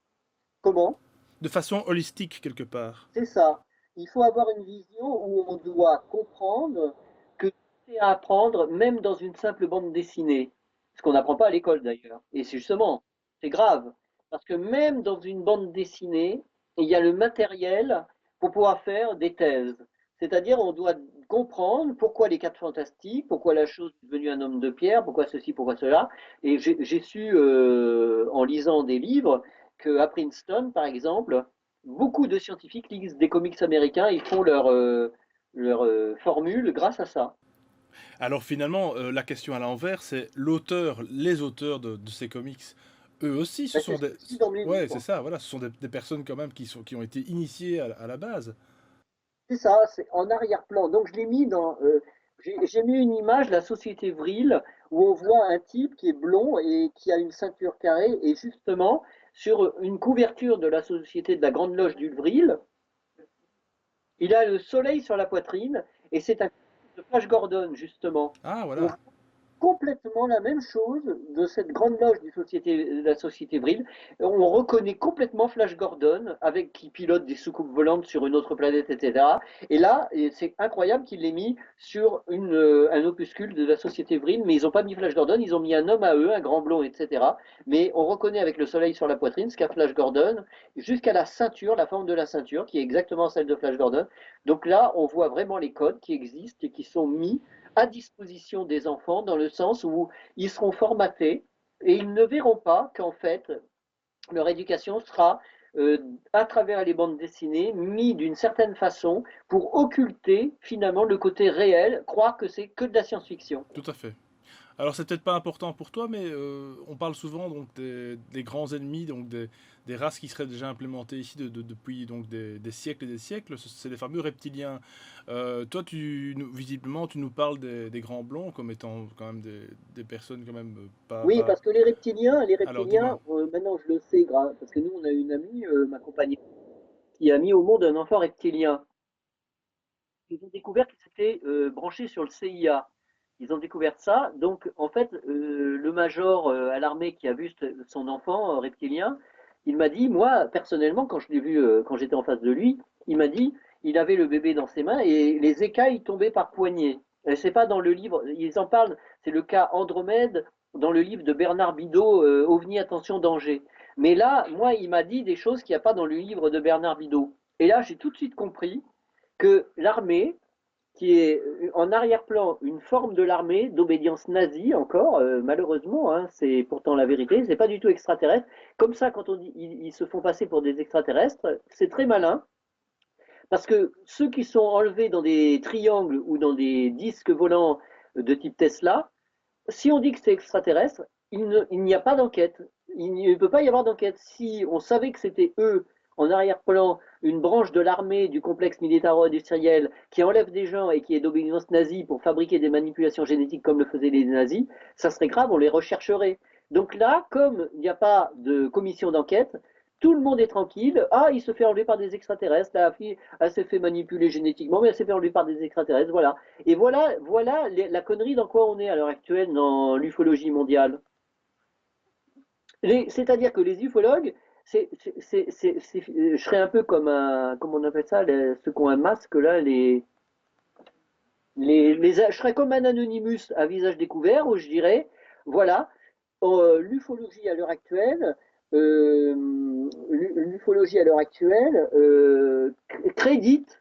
comment? De façon holistique, quelque part. C'est ça. Il faut avoir une vision où on doit comprendre que tout est à apprendre, même dans une simple bande dessinée. Ce qu'on n'apprend pas à l'école d'ailleurs. Et c'est justement, c'est grave. Parce que même dans une bande dessinée, il y a le matériel pour pouvoir faire des thèses. C'est-à-dire, on doit comprendre pourquoi les quatre fantastiques, pourquoi la chose est devenue un homme de pierre, pourquoi ceci, pourquoi cela. Et j'ai su, en lisant des livres, qu'à Princeton, par exemple, beaucoup de scientifiques lisent des comics américains, ils font leur formule grâce à ça. Alors finalement, la question à l'envers, c'est l'auteur, les auteurs de ces comics, eux aussi, ce Ben, c'est sont ce que des... je dis dans mes Ouais, c'est livres. ça, voilà, ce sont des personnes quand même qui ont été initiées à la base. C'est ça, c'est en arrière-plan. Donc je l'ai mis dans. J'ai mis une image, la société Vril, où on voit un type qui est blond et qui a une ceinture carrée, et justement, sur une couverture de la société de la Grande Loge du Vril, il a le soleil sur la poitrine, et c'est un de Flash Gordon, justement. Ah, On voilà. complètement la même chose de cette grande loge de la société Vril. On reconnaît complètement Flash Gordon avec qui pilote des soucoupes volantes sur une autre planète, etc. Et là, c'est incroyable qu'il l'ait mis sur un opuscule de la société Vril, mais ils n'ont pas mis Flash Gordon, ils ont mis un homme à eux, un grand blond, etc. Mais on reconnaît avec le soleil sur la poitrine ce qu'a Flash Gordon, jusqu'à la ceinture, la forme de la ceinture, qui est exactement celle de Flash Gordon. Donc là, on voit vraiment les codes qui existent et qui sont mis à disposition des enfants dans le sens où ils seront formatés et ils ne verront pas qu'en fait leur éducation sera à travers les bandes dessinées mis d'une certaine façon pour occulter finalement le côté réel, croire que c'est que de la science-fiction. Tout à fait. Alors c'est peut-être pas important pour toi, mais on parle souvent donc des grands ennemis, donc des races qui seraient déjà implémentées ici depuis donc des siècles et des siècles. C'est les fameux reptiliens. Toi, visiblement, tu nous parles des grands blonds comme étant quand même des personnes quand même Oui, pas. parce que les Alors dis-moi. reptiliens, maintenant je le sais, parce que nous on a une amie, ma compagne, qui a mis au monde un enfant reptilien. Ils ont découvert qu'ils s'étaient branchés sur le CIA. Ils ont découvert ça. Donc, en fait, le major à l'armée qui a vu son enfant reptilien, il m'a dit, moi, personnellement, quand je l'ai vu, quand j'étais en face de lui, il m'a dit, il avait le bébé dans ses mains et les écailles tombaient par poignées. C'est pas dans le livre, ils en parlent, c'est le cas Andromède dans le livre de Bernard Bidot, OVNI, attention, danger. Mais là, moi, il m'a dit des choses qu'il n'y a pas dans le livre de Bernard Bidot. Et là, j'ai tout de suite compris que l'armée, qui est en arrière-plan une forme de l'armée d'obédience nazie encore, malheureusement, hein, c'est pourtant la vérité, c'est pas du tout extraterrestre. Comme ça, quand on dit ils se font passer pour des extraterrestres, c'est très malin, parce que ceux qui sont enlevés dans des triangles ou dans des disques volants de type Tesla, si on dit que c'est extraterrestre, il n'y a pas d'enquête. Il ne peut pas y avoir d'enquête. Si on savait que c'était eux, en arrière-plan, une branche de l'armée du complexe militaro-industriel qui enlève des gens et qui est d'obédience nazie pour fabriquer des manipulations génétiques comme le faisaient les nazis, ça serait grave, on les rechercherait. Donc là, comme il n'y a pas de commission d'enquête, tout le monde est tranquille. Ah, il se fait enlever par des extraterrestres. La fille, elle s'est fait manipuler génétiquement, mais elle s'est fait enlever par des extraterrestres. Voilà. Et voilà la connerie dans quoi on est à l'heure actuelle dans l'ufologie mondiale. C'est-à-dire que les ufologues, je serais un peu comme comment on appelle ça, ceux qui ont un masque là, je serais comme un Anonymous à visage découvert où je dirais, Voilà. L'ufologie à l'heure actuelle, l'ufologie à l'heure actuelle crédite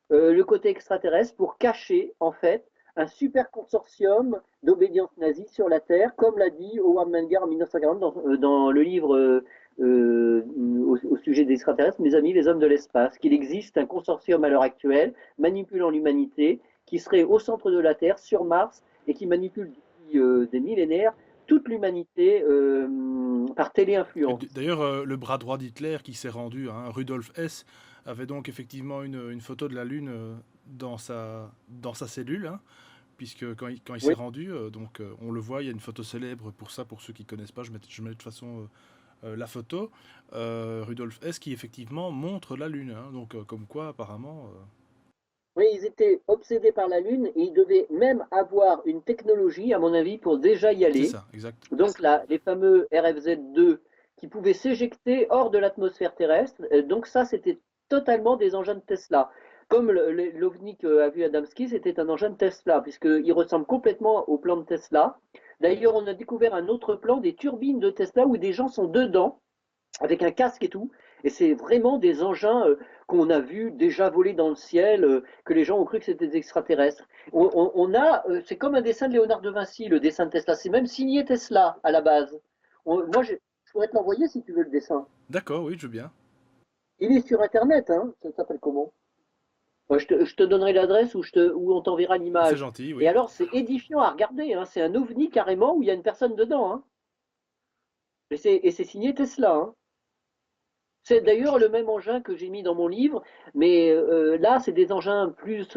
le côté extraterrestre pour cacher, en fait, un super consortium d'obédience nazie sur la Terre, comme l'a dit Howard Menger en 1940 dans le livre au sujet des extraterrestres, Mes amis, les hommes de l'espace, qu'il existe un consortium à l'heure actuelle manipulant l'humanité, qui serait au centre de la Terre, sur Mars, et qui manipule depuis des millénaires toute l'humanité par téléinfluence. D'ailleurs, le bras droit d'Hitler qui s'est rendu, hein, Rudolf Hess, avait donc effectivement une photo de la Lune dans sa cellule, hein, puisque quand il s'est Oui, rendu, on le voit, il y a une photo célèbre pour ça, pour ceux qui ne connaissent pas, je mets de toute façon la photo, Rudolf Hess qui effectivement montre la Lune, hein, comme quoi apparemment... oui, ils étaient obsédés par la Lune et ils devaient même avoir une technologie, à mon avis, pour déjà y c'est aller. ça, exact. Donc là, les fameux RFZ-2 qui pouvaient s'éjecter hors de l'atmosphère terrestre. Donc ça, c'était totalement des engins de Tesla. Comme l'OVNI qu'a vu Adamski, c'était un engin de Tesla, puisqu'il ressemble complètement au plan de Tesla. D'ailleurs, on a découvert un autre plan des turbines de Tesla où des gens sont dedans, avec un casque et tout. Et c'est vraiment des engins qu'on a vus déjà voler dans le ciel, que les gens ont cru que c'était des extraterrestres. C'est comme un dessin de Léonard de Vinci, le dessin de Tesla. C'est même signé Tesla à la base. Je pourrais te l'envoyer si tu veux le dessin. D'accord, oui, je veux bien. Il est sur Internet, hein. Ça s'appelle comment? Ouais, je te donnerai l'adresse où on t'enverra C'est l'image. gentil, Et oui. alors, c'est édifiant à regarder, hein. C'est un ovni carrément où il y a une personne dedans, hein. Et c'est signé Tesla, hein. C'est d'ailleurs le même engin que j'ai mis dans mon livre, mais là, c'est des engins plus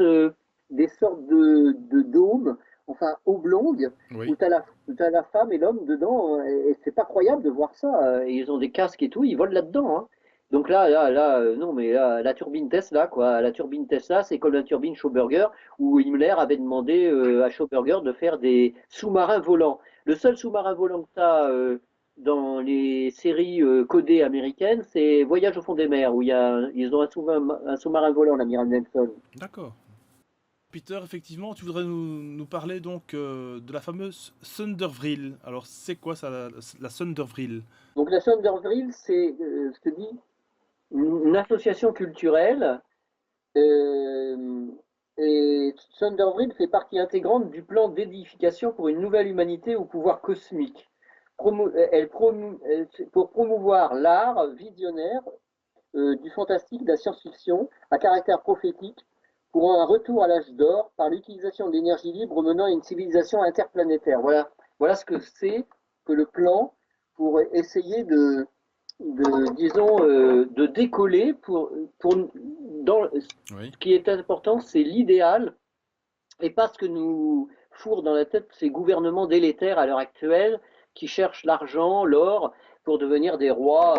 des sortes de dômes, enfin oblongues, Oui. où tu as la femme et l'homme dedans, hein, et c'est pas croyable de voir ça. Et ils ont des casques et tout, ils volent là-dedans, hein. Donc là, non, mais là, la turbine Tesla, quoi. La turbine Tesla, c'est comme la turbine Schauberger, où Himmler avait demandé à Schauberger de faire des sous-marins volants. Le seul sous-marin volant que tu as dans les séries codées américaines, c'est Voyage au fond des mers, où ils ont un sous-marin volant, l'amiral Nelson. D'accord. Peter, effectivement, tu voudrais nous parler donc de la fameuse Thunderville. Alors, c'est quoi ça, la Thunderville? Donc la Thunderville, c'est, je te dis, une association culturelle, euh, et Thunderville fait partie intégrante du plan d'édification pour une nouvelle humanité au pouvoir cosmique. Pour promouvoir l'art visionnaire du fantastique, de la science-fiction à caractère prophétique pour un retour à l'âge d'or par l'utilisation de l'énergie libre menant à une civilisation interplanétaire. Voilà ce que c'est que le plan pour essayer disons, de décoller Oui. ce qui est important, c'est l'idéal et pas ce que nous fourrent dans la tête ces gouvernements délétères à l'heure actuelle qui cherchent l'argent, l'or, pour devenir des rois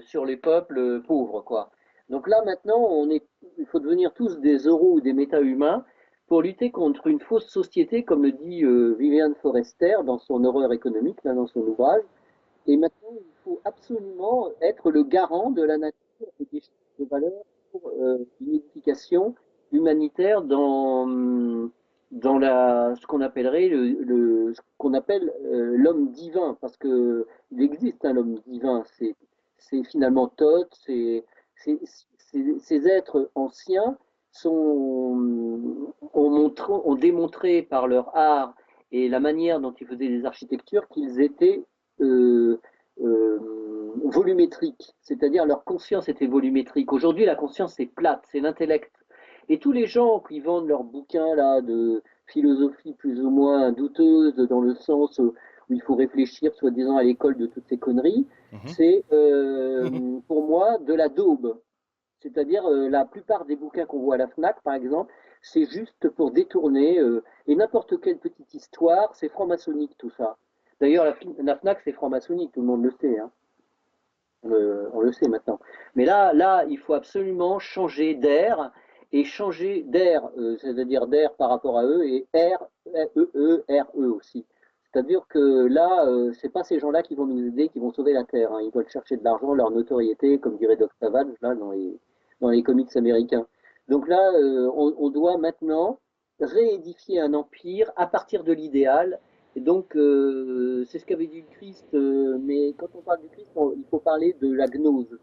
sur les peuples pauvres, quoi. Donc là, maintenant, il faut devenir tous des euros ou des méta-humains pour lutter contre une fausse société, comme le dit Viviane Forester dans son Horreur économique, là, dans son ouvrage. Et maintenant, il faut absolument être le garant de la nature et des choses de valeur pour une éducation humanitaire dans ce qu'on appellerait ce qu'on appelle l'homme divin, parce que il existe un homme divin. C'est finalement Thoth, ces êtres anciens ont démontré par leur art et la manière dont ils faisaient des architectures qu'ils étaient euh, volumétriques, c'est-à-dire leur conscience était volumétrique. Aujourd'hui, la conscience est plate, c'est l'intellect. Et tous les gens qui vendent leurs bouquins là de philosophie plus ou moins douteuse dans le sens où il faut réfléchir soi-disant à l'école de toutes ces conneries, Mhm. c'est pour moi de la daube. C'est-à-dire la plupart des bouquins qu'on voit à la FNAC, par exemple, c'est juste pour détourner, et n'importe quelle petite histoire, c'est franc-maçonnique tout ça. D'ailleurs, la FNAC, c'est franc-maçonnique, tout le monde le sait, hein. On le sait maintenant. Mais là, il faut absolument changer d'air, et changer d'air, c'est-à-dire d'air par rapport à eux, et R-E-E-R-E aussi. C'est-à-dire que là, c'est pas ces gens-là qui vont nous aider, qui vont sauver la Terre, hein. Ils veulent chercher de l'argent, leur notoriété, comme dirait Doc Savage, là, dans les comics américains. Donc là, on doit maintenant réédifier un empire à partir de l'idéal Et donc, c'est ce qu'avait dit le Christ, mais quand on parle du Christ, il faut parler de la gnose.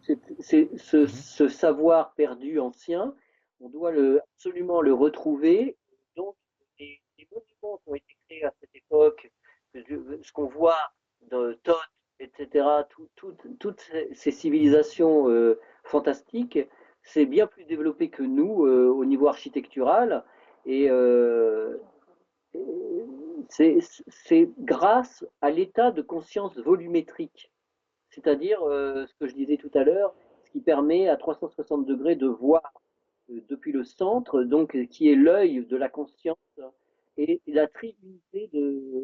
C'est Mhm. ce savoir perdu ancien, on doit absolument le retrouver. Donc, les monuments qui ont été créés à cette époque, ce qu'on voit de Thoth, etc., toutes ces Mhm. civilisations fantastiques, c'est bien plus développé que nous au niveau architectural. Et c'est c'est grâce à l'état de conscience volumétrique, c'est-à-dire ce que je disais tout à l'heure, ce qui permet à 360 degrés de voir depuis le centre, donc qui est l'œil de la conscience et la trinité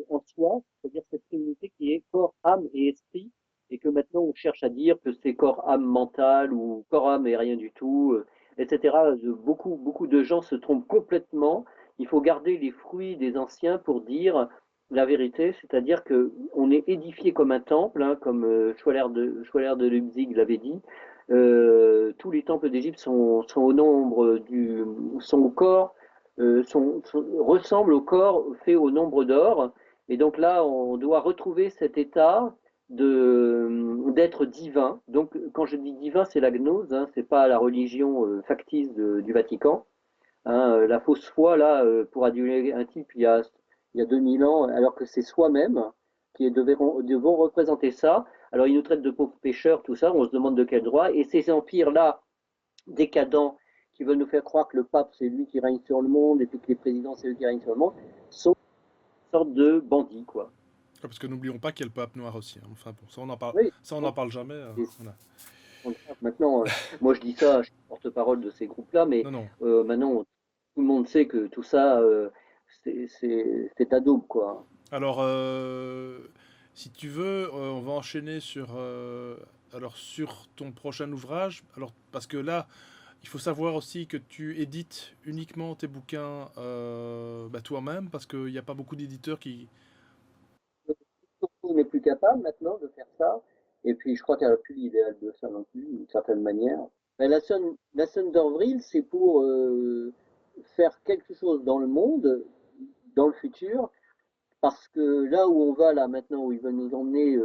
en soi, c'est-à-dire cette trinité qui est corps, âme et esprit, et que maintenant on cherche à dire que c'est corps, âme, mental ou corps, âme et rien du tout, etc. Beaucoup de gens se trompent complètement. Il faut garder les fruits des anciens pour dire la vérité, c'est-à-dire que on est édifié comme un temple, hein, comme Schweller de Leipzig l'avait dit. Tous les temples d'Égypte sont au nombre sont au corps, ressemblent au corps fait au nombre d'or. Et donc là, on doit retrouver cet état d'être divin. Donc, quand je dis divin, c'est la gnose, hein, c'est pas la religion factice du Vatican. Hein, la fausse foi, là, pour aduler un type il y a 2000 ans, alors que c'est soi-même qui devons représenter ça. Alors, ils nous traitent de pauvres pécheurs, tout ça, on se demande de quel droit. Et ces empires-là, décadents, qui veulent nous faire croire que le pape, c'est lui qui règne sur le monde, et puis que les présidents, c'est eux qui règnent sur le monde, sont une sorte de bandits, quoi. Ah, parce que n'oublions pas qu'il y a le pape noir aussi, hein. Enfin bon, Oui, ça on n'en parle jamais. Voilà. maintenant, moi je dis ça, je suis porte-parole de ces groupes-là, mais Non, non. maintenant, tout le monde sait que tout ça, c'est à daube, quoi. Alors, si tu veux, on va enchaîner sur ton prochain ouvrage. Alors, parce que là, il faut savoir aussi que tu édites uniquement tes bouquins bah, toi-même, parce qu'il n'y a pas beaucoup d'éditeurs qui... On n'est plus capable maintenant de faire ça. Et puis, je crois qu'il n'y a plus l'idéal de ça non plus, d'une certaine manière. Ben, la scène d'Orvril, c'est pour faire quelque chose dans le monde, dans le futur, parce que là où on va, là maintenant, où ils veulent nous emmener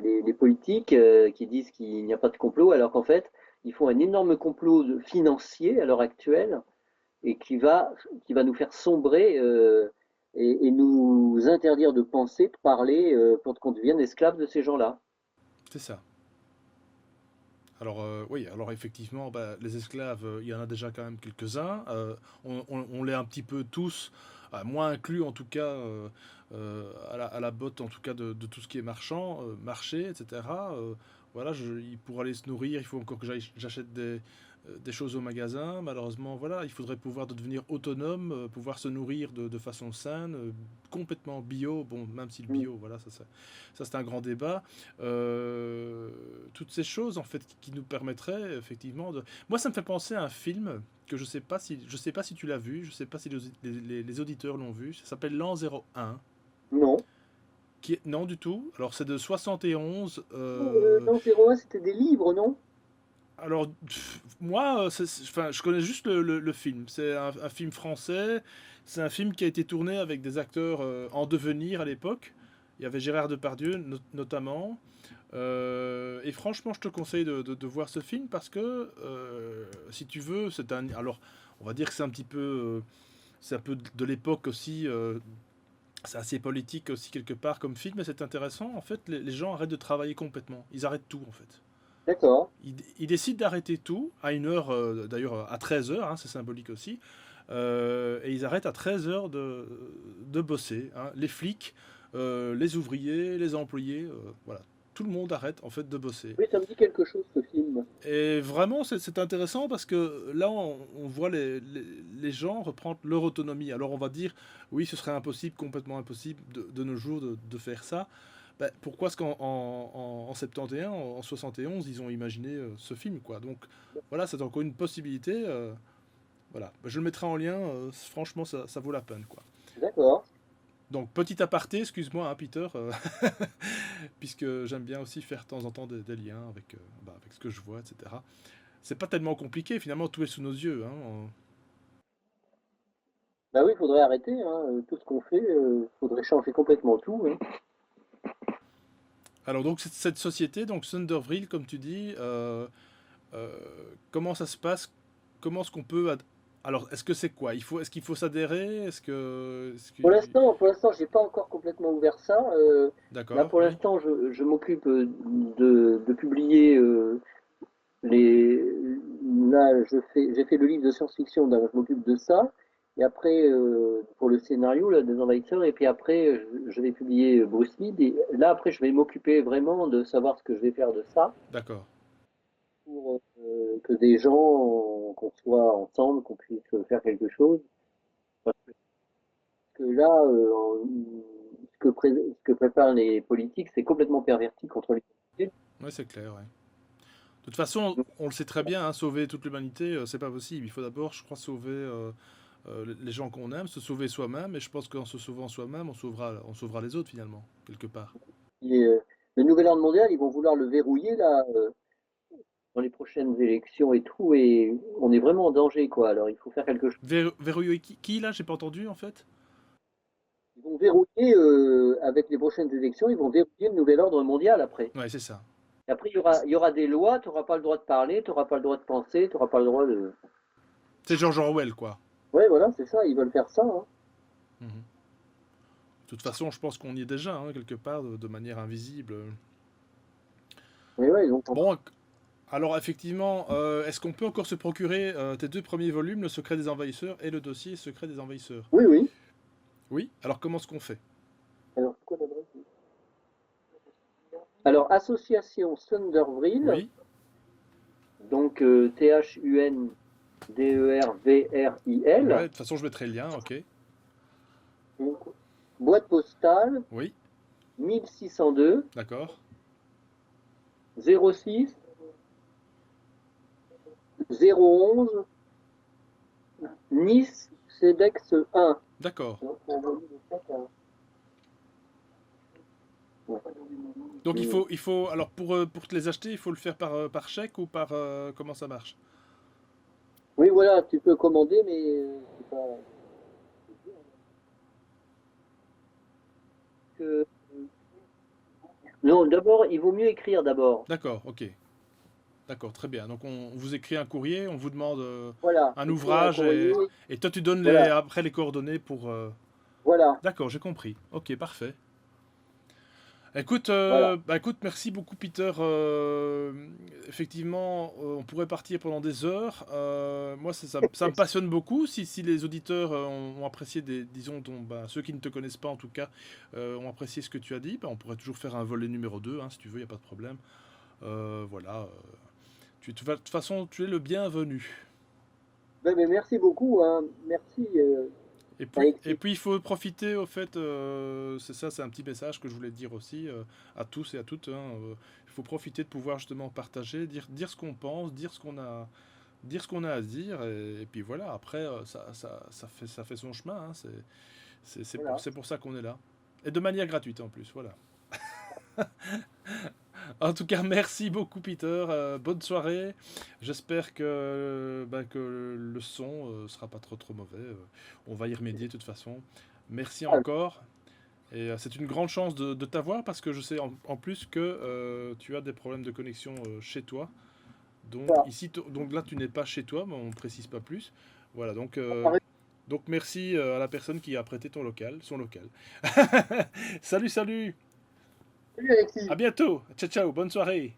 les politiques qui disent qu'il n'y a pas de complot, alors qu'en fait, ils font un énorme complot financier à l'heure actuelle et qui va nous faire sombrer et nous interdire de penser, de parler, pour qu'on devienne esclave de ces gens-là. C'est ça. Alors, oui, alors effectivement, bah, les esclaves, il y en a déjà quand même quelques-uns. On l'est un petit peu tous, moins inclus en tout cas, à la botte en tout cas de tout ce qui est marchand, marché, etc. Voilà, pour aller se nourrir, il faut encore que j'achète des choses au magasin. Malheureusement, voilà, il faudrait pouvoir devenir autonome, pouvoir se nourrir de façon saine, complètement bio. Bon, même si le Mm. bio, voilà, ça c'est un grand débat. Toutes ces choses en fait qui nous permettraient effectivement de... Moi, ça me fait penser à un film que je sais pas si tu l'as vu, je sais pas si les auditeurs l'ont vu. Ça s'appelle L'an 01. Non. Non du tout. Alors c'est de 71. Non, 01, c'était des livres, non? Alors moi, enfin, je connais juste le film. C'est un film français. C'est un film qui a été tourné avec des acteurs en devenir à l'époque. Il y avait Gérard Depardieu notamment. Et franchement, je te conseille de voir ce film parce que, si tu veux, c'est un. Alors, on va dire que c'est un peu de l'époque aussi. C'est assez politique aussi quelque part comme film, mais c'est intéressant. En fait, les gens arrêtent de travailler complètement. Ils arrêtent tout en fait. D'accord. Ils décident d'arrêter tout à une heure, d'ailleurs à 13 heures, hein, c'est symbolique aussi. Et ils arrêtent à 13 heures de bosser, hein. Les flics, les ouvriers, les employés, voilà. Tout le monde arrête en fait de bosser. Oui, ça me dit quelque chose, ce film. Et vraiment, c'est intéressant parce que là, on voit les gens reprendre leur autonomie. Alors on va dire, oui, ce serait impossible, complètement impossible de nos jours de faire ça. Ben, pourquoi est-ce qu'en 71, en 71, ils ont imaginé ce film, quoi. Donc voilà, c'est encore une possibilité. Voilà, ben, je le mettrai en lien. Franchement, ça vaut la peine, quoi. D'accord. Donc petit aparté, excuse-moi, hein, Peter, puisque j'aime bien aussi faire de temps en temps des liens avec, bah, avec ce que je vois, etc. C'est pas tellement compliqué, finalement, tout est sous nos yeux, hein. Bah oui, il faudrait arrêter, hein, tout ce qu'on fait, faudrait changer complètement tout, hein. Alors donc cette société, donc Thundervril, comme tu dis, euh, comment ça se passe? Comment est-ce qu'on peut... Alors, est-ce que c'est quoi? Est-ce qu'il faut s'adhérer? Pour l'instant, j'ai pas encore complètement ouvert ça. Là, D'accord, pour oui. l'instant, je m'occupe de publier les. Là, j'ai fait le livre de science-fiction, donc je m'occupe de ça. Et après, pour le scénario là, des envahisseurs, et puis après, je vais publier Bruce Lee. Et là, après, je vais m'occuper vraiment de savoir ce que je vais faire de ça D'accord. pour que des gens, qu'on soit ensemble, qu'on puisse faire quelque chose. Parce que là, ce que préparent les politiques, c'est complètement perverti contre les communautés. Oui, c'est clair, ouais. De toute façon, on le sait très bien, hein, sauver toute l'humanité, c'est pas possible. Il faut d'abord, je crois, sauver les gens qu'on aime, se sauver soi-même, et je pense qu'en se sauvant soi-même, on sauvera les autres finalement, quelque part. Et, le nouvel ordre mondial, ils vont vouloir le verrouiller là dans les prochaines élections et tout, et on est vraiment en danger, quoi. Alors il faut faire quelque chose. Verrouiller qui, là? J'ai pas entendu en fait. Ils vont verrouiller avec les prochaines élections, ils vont verrouiller le nouvel ordre mondial après. Ouais, c'est ça. Et après, il y aura des lois, tu n'auras pas le droit de parler, tu n'auras pas le droit de penser, tu n'auras pas le droit de. C'est George Orwell, quoi. Ouais, voilà, c'est ça, ils veulent faire ça, hein. Mhm. De toute façon, je pense qu'on y est déjà, hein, quelque part, de manière invisible. Mais ouais, donc, Bon, alors effectivement, est-ce qu'on peut encore se procurer tes deux premiers volumes, Le Secret des Envahisseurs et le dossier Secret des Envahisseurs? oui, oui. Oui. Alors comment est-ce qu'on fait? Alors, c'est quoi l'adresse? Alors, association Thundervril, Oui. donc Ouais, de Thundervril, toute façon, je mettrai le lien, ok. donc, boîte postale Oui, 1602 d'accord. 06 011 Nice CEDEX 1. D'accord. Donc, on va dire le chèque ouais. Donc alors pour te les acheter, il faut le faire par chèque ou par, comment ça marche? Oui, voilà, tu peux commander, mais c'est pas. Que- Non, d'abord, il vaut mieux écrire d'abord. D'accord, ok. D'accord, très bien. Donc on vous écrit un courrier, on vous demande Voilà, un écrire un ouvrage courrier. et toi tu donnes Voilà, après les coordonnées pour... voilà, D'accord, j'ai compris. Ok, parfait. Écoute, voilà. écoute, merci beaucoup Peter. Effectivement, on pourrait partir pendant des heures. Moi, ça me passionne beaucoup. Si les auditeurs ont apprécié, disons, ceux qui ne te connaissent pas en tout cas, ont apprécié ce que tu as dit, on pourrait toujours faire un volet numéro 2, hein, si tu veux, il n'y a pas de problème. Voilà. De toute façon, tu es le bienvenu. Ben, mais merci beaucoup, hein. Merci, Et Alexis. puis il faut profiter au fait, c'est ça, c'est un petit message que je voulais dire aussi à tous et à toutes, hein, il faut profiter de pouvoir justement partager, dire ce qu'on pense, dire ce qu'on a à dire, et puis voilà, après ça fait son chemin, hein, Voilà. c'est pour ça qu'on est là. Et de manière gratuite en plus, voilà. En tout cas, merci beaucoup Peter, bonne soirée. J'espère que le son sera pas trop mauvais. On va y remédier de toute façon. Merci Ah, encore. Et c'est une grande chance de t'avoir parce que je sais en plus que tu as des problèmes de connexion chez toi. Donc voilà. ici, donc là, tu n'es pas chez toi, mais on ne précise pas plus. Voilà, Pareil. donc merci à la personne qui a prêté son local. Salut, salut. Salut, Alexis. À bientôt. Ciao, ciao. Bonne soirée.